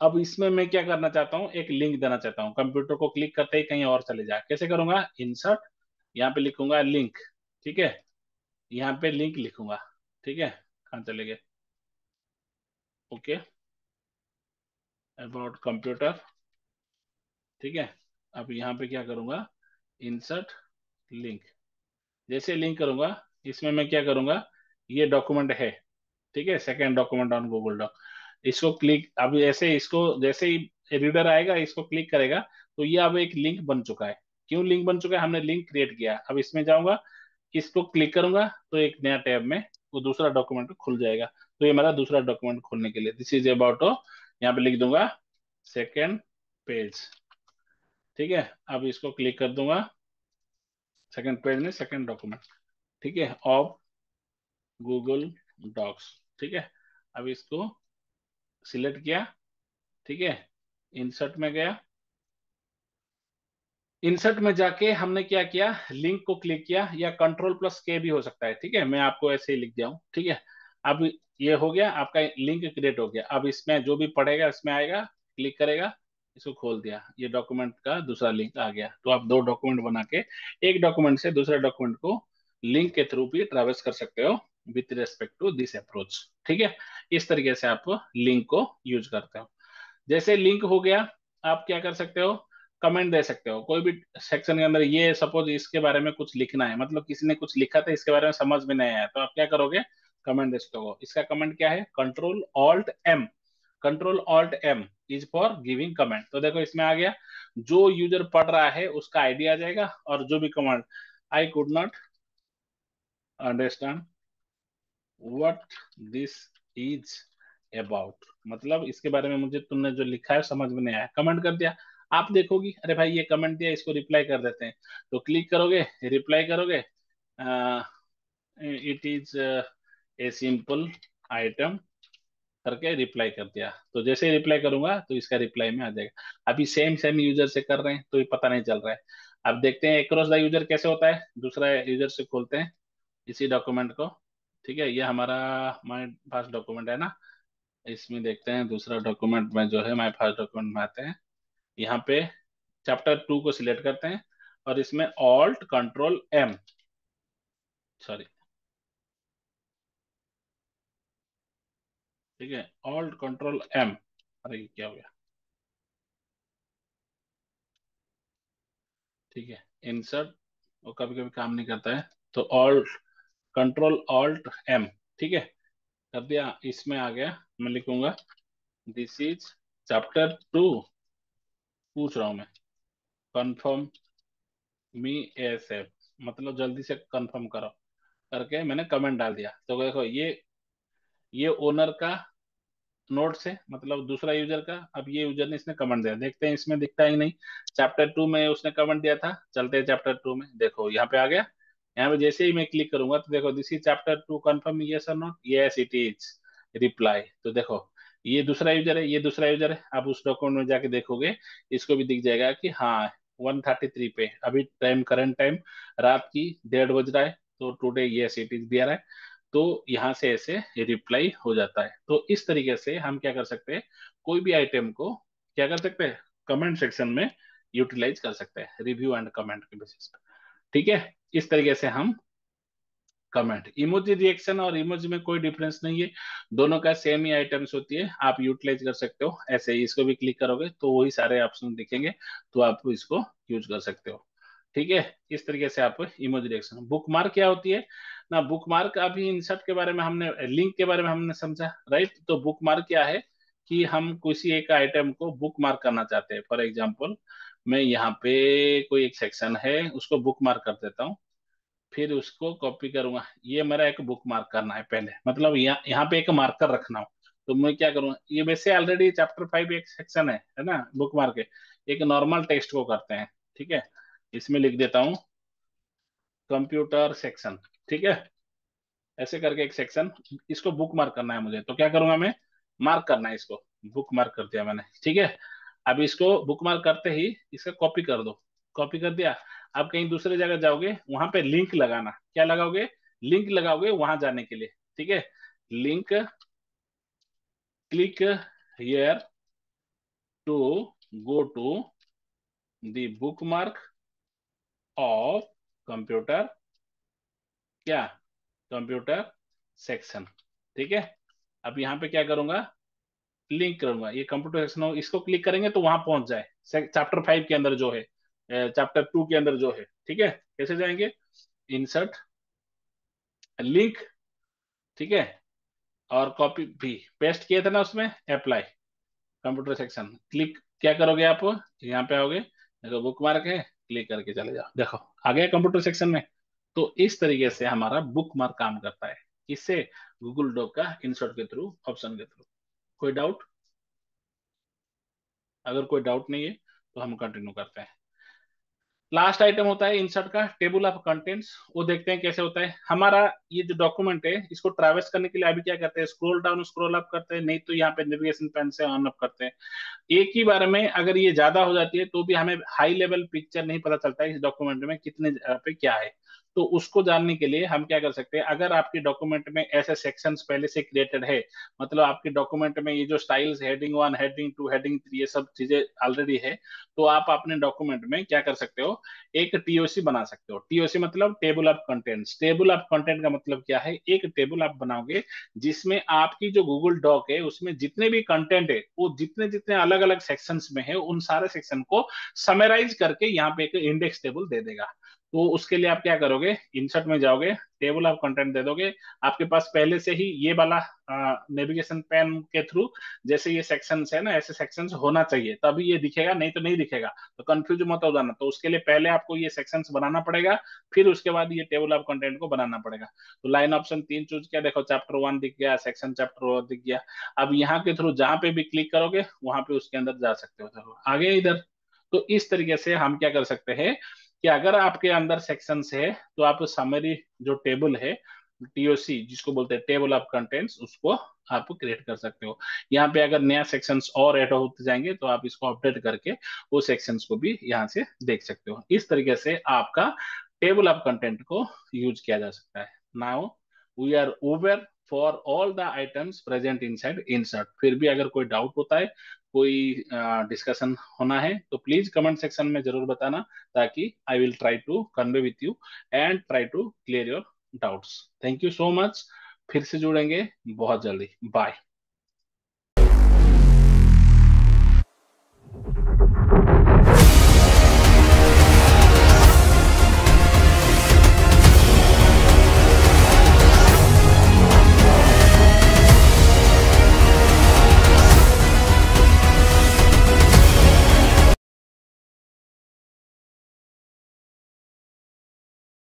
अब इसमें मैं क्या करना चाहता हूँ, एक लिंक देना चाहता हूँ, कंप्यूटर को क्लिक करते ही कहीं और चले जाए, कैसे करूंगा, इंसर्ट, यहाँ पे लिखूंगा लिंक, ठीक है, यहाँ पे लिंक लिखूंगा, ठीक है, कहाँ चले गए, ओके, अबाउट कंप्यूटर, ठीक है। अब यहाँ पे क्या करूंगा, इंसर्ट लिंक, जैसे लिंक करूंगा, इसमें मैं क्या करूंगा, ये डॉक्यूमेंट है, ठीक है, second document on Google Doc, इसको क्लिक, अब ऐसे इसको जैसे ही रीडर आएगा इसको क्लिक करेगा तो ये अब एक लिंक बन चुका है। क्यों लिंक बन चुका है, हमने लिंक क्रिएट किया। अब इसमें जाऊंगा, इसको क्लिक करूंगा तो एक नया टैब में वो दूसरा डॉक्यूमेंट खुल जाएगा। तो ये मेरा दूसरा डॉक्यूमेंट खोलने के लिए, दिस इज अबाउट, यहाँ पे लिख दूंगा सेकेंड पेज, ठीक है। अब इसको क्लिक कर दूंगा, सेकंड पेज में सेकंड डॉक्यूमेंट, ठीक है, ऑफ गूगल डॉक्स, ठीक है। अब इसको सिलेक्ट किया, ठीक है, इंसर्ट में गया, इंसर्ट में जाके हमने क्या किया, लिंक को क्लिक किया, या कंट्रोल प्लस के भी हो सकता है, ठीक है, मैं आपको ऐसे ही लिख दिया हूँ, ठीक है। अब ये हो गया, आपका लिंक क्रिएट हो गया। अब इसमें जो भी पढ़ेगा इसमें आएगा, क्लिक करेगा, इसको खोल दिया, ये डॉक्यूमेंट का दूसरा लिंक आ गया। तो आप दो डॉक्यूमेंट बना के एक डॉक्यूमेंट से दूसरे डॉक्यूमेंट को लिंक के थ्रू भी ट्रेवल्स कर सकते हो with respect to this approach. ठीक है, इस तरीके से आप लिंक को यूज करते हो। जैसे लिंक हो गया, आप क्या कर सकते हो, कमेंट दे सकते हो कोई भी सेक्शन के अंदर। ये सपोज इसके बारे में कुछ लिखना है, मतलब किसी ने कुछ लिखा था इसके बारे में समझ में नहीं आया, तो आप क्या करोगे, कमेंट दे सकते हो। इसका कमेंट क्या है, control alt M, control alt M is for giving comment. तो देखो इसमें आ गया, जो यूजर पढ़ रहा है उसका आईडी आ जाएगा, और जो भी comment, I could not understand what this is about, मतलब इसके बारे में मुझे तुमने जो लिखा है समझ में नहीं आया, कमेंट कर दिया। आप देखोगी अरे भाई ये कमेंट दिया, इसको रिप्लाई कर देते हैं, तो क्लिक करोगे, रिप्लाई करोगे, it is a simple item करके रिप्लाई कर दिया। तो जैसे ही रिप्लाई करूंगा तो इसका रिप्लाई में आ जाएगा। अभी सेम सेम यूजर से कर रहे हैं तो ये पता नहीं चल रहा है। अब देखते हैं अक्रॉस द यूजर कैसे होता है, दूसरा यूजर से खोलते हैं इसी डॉक्यूमेंट को, ठीक है, ये हमारा माय पास डॉक्यूमेंट है ना, इसमें देखते हैं दूसरा डॉक्यूमेंट में जो है माय फर्स्ट डॉक्यूमेंट में आते हैं, यहाँ पे चैप्टर टू को सिलेक्ट करते हैं, और इसमें ऑल्ट कंट्रोल एम, सॉरी, ठीक है, ऑल्ट कंट्रोल एम, अरे ये क्या हो गया, ठीक है, इंसर्ट, वो कभी कभी काम नहीं करता है, तो ऑल्ट कंट्रोल ऑल्ट एम, ठीक है, कर दिया, इसमें आ गया, मैं लिखूंगा दिस इज चैप्टर टू, पूछ रहा हूँ मैं, कंफर्म मी एएसएफ, मतलब जल्दी से कंफर्म करो करके मैंने कमेंट डाल दिया। तो देखो ये ओनर का नोट्स है, मतलब दूसरा यूजर का। अब ये यूजर ने इसने कमेंट दिया, देखते हैं इसमें दिखता ही नहीं। चैप्टर 2 में उसने कमेंट दिया था, चलते हैं चैप्टर 2 में। देखो यहाँ पे आ गया। यहाँ पे जैसे ही मैं क्लिक करूंगा तो देखो this is chapter 2 confirm yes और not, yes it is reply. तो देखो ये दूसरा यूजर है, ये दूसरा यूजर है। अब उस डॉक्यूमेंट में जाके देखोगे, इसको भी दिख जाएगा कि हाँ 1:33 पे अभी टाइम, करंट टाइम रात की 1:30 बज रहा है। तो टुडे यस इट इज दिया रहा है। तो यहाँ से ऐसे रिप्लाई हो जाता है। तो इस तरीके से हम क्या कर सकते हैं, कोई भी आइटम को क्या कर सकते हैं, कमेंट सेक्शन में यूटिलाइज कर सकते हैं, रिव्यू एंड कमेंट के बेसिस पे। ठीक है, इस तरीके से हम कमेंट, इमोजी रिएक्शन और इमोजी में कोई डिफरेंस नहीं है, दोनों का सेम ही आइटम्स होती है, आप यूटिलाइज कर सकते हो। ऐसे ही इसको भी क्लिक करोगे तो वही सारे ऑप्शन दिखेंगे, तो आप इसको यूज कर सकते हो। ठीक है, इस तरीके से आप इमोजी रिएक्शन। बुक मार्क क्या होती है ना, बुक मार्क अभी इंसर्ट के बारे में हमने, लिंक के बारे में हमने समझा, राइट। तो बुक मार्क क्या है कि हम किसी एक आइटम को बुक मार्क करना चाहते हैं। फॉर एग्जाम्पल मैं यहाँ पे कोई एक सेक्शन है उसको बुक मार्क कर देता हूँ, फिर उसको कॉपी करूंगा। ये मेरा एक बुक मार्क करना है पहले, मतलब यहाँ पे एक मार्कर रखना हो। तो मैं क्या करूंगा, ये वैसे ऑलरेडी चैप्टर 5 एक सेक्शन है ना बुक मार्क के। एक नॉर्मल टेक्स्ट को करते हैं, ठीक है। इसमें लिख देता हूँ कंप्यूटर सेक्शन, ठीक है। ऐसे करके एक सेक्शन, इसको बुक मार्क करना है मुझे। तो क्या करूंगा मैं, मार्क करना है इसको, बुक मार्क कर दिया मैंने, ठीक है। अब इसको बुक मार्क करते ही इसका कॉपी कर दो, कॉपी कर दिया। अब कहीं दूसरे जगह जाओगे, वहां पे लिंक लगाना, क्या लगाओगे, लिंक लगाओगे वहां जाने के लिए, ठीक है। Link, click here to go to the bookmark of computer, क्या, कंप्यूटर सेक्शन, ठीक है। अब यहाँ पे क्या करूंगा, लिंक करूंगा, ये कंप्यूटर सेक्शन हो, इसको क्लिक करेंगे तो वहां पहुंच जाए चैप्टर 5 के अंदर जो है, चैप्टर 2 के अंदर जो है, ठीक है। कैसे जाएंगे, इंसर्ट, लिंक, ठीक है, और कॉपी भी पेस्ट किए थे ना उसमें, अप्लाई, कंप्यूटर सेक्शन, क्लिक, क्या करोगे आप, यहाँ पे आओगे, देखो बुक मार्क है, क्लिक करके चले जाओ, देखो आ गया कंप्यूटर सेक्शन में। तो इस तरीके से हमारा बुक मार्क काम करता है, इससे गूगल डॉक का इंसर्ट के थ्रू, ऑप्शन के थ्रू। कोई डाउट, अगर कोई डाउट नहीं है तो हम कंटिन्यू करते हैं। लास्ट आइटम होता है इंसर्ट का टेबल ऑफ कंटेंट्स। वो देखते हैं कैसे होता है हमारा। ये जो डॉक्यूमेंट है इसको ट्रैवर्स करने के लिए अभी क्या करते हैं, स्क्रॉल डाउन स्क्रॉल अप करते हैं, नहीं तो यहाँ पे नेविगेशन पेन से ऑन अप करते हैं। एक ही बार में अगर ये ज्यादा हो जाती है तो भी हमें हाई लेवल पिक्चर नहीं पता चलता है इस डॉक्यूमेंट में कितने जगह पे क्या है। तो उसको जानने के लिए हम क्या कर सकते हैं, अगर आपके डॉक्यूमेंट में ऐसे सेक्शंस पहले से क्रिएटेड है, मतलब आपके डॉक्यूमेंट में ये जो स्टाइल्स, हेडिंग 1, हेडिंग 2, हेडिंग 3, ये सब चीजें ऑलरेडी है, तो आप अपने डॉक्यूमेंट में क्या कर सकते हो, एक टीओसी बना सकते हो। टीओसी मतलब table of contents. Table of content का मतलब क्या है, एक टेबल आप बनाओगे जिसमें आपकी जो गूगल डॉक है उसमें जितने भी कंटेंट है वो जितने जितने अलग अलग सेक्शंस में है उन सारे सेक्शन को समराइज करके यहाँ पे एक इंडेक्स टेबल दे देगा। तो उसके लिए आप क्या करोगे, इंसर्ट में जाओगे, टेबल ऑफ कंटेंट दे दोगे। आपके पास पहले से ही ये वाला नेविगेशन पेन के थ्रू जैसे ये सेक्शंस है ना, ऐसे सेक्शंस होना चाहिए तभी ये दिखेगा, नहीं तो नहीं दिखेगा। तो कंफ्यूज मत हो जाना। तो उसके लिए पहले आपको ये सेक्शंस बनाना पड़ेगा, फिर उसके बाद ये टेबल ऑफ कंटेंट को बनाना पड़ेगा। तो लाइन ऑप्शन 3 चूज किया, देखो चैप्टर 1 दिख गया, सेक्शन चैप्टर 1 दिख गया। अब यहाँ के थ्रू जहां पे भी क्लिक करोगे वहां पे उसके अंदर जा सकते हो, चलो आगे इधर। तो इस तरीके से हम क्या कर सकते हैं कि अगर आपके अंदर सेक्शंस है तो आप समरी जो टेबल है, टीओसी जिसको बोलते हैं टेबल ऑफ कंटेंट्स, उसको आप क्रिएट कर सकते हो। यहाँ पे अगर नया सेक्शंस और ऐड होते जाएंगे तो आप इसको अपडेट करके वो सेक्शंस को भी यहाँ से देख सकते हो। इस तरीके से आपका टेबल ऑफ कंटेंट को यूज किया जा सकता है। Now we are over for all the items present inside insert. फिर भी अगर कोई डाउट होता है, कोई डिस्कशन होना है तो प्लीज कमेंट सेक्शन में जरूर बताना, ताकि I will try to convey with you and try to clear your doubts. Thank you so much, फिर से जुड़ेंगे बहुत जल्दी, बाय।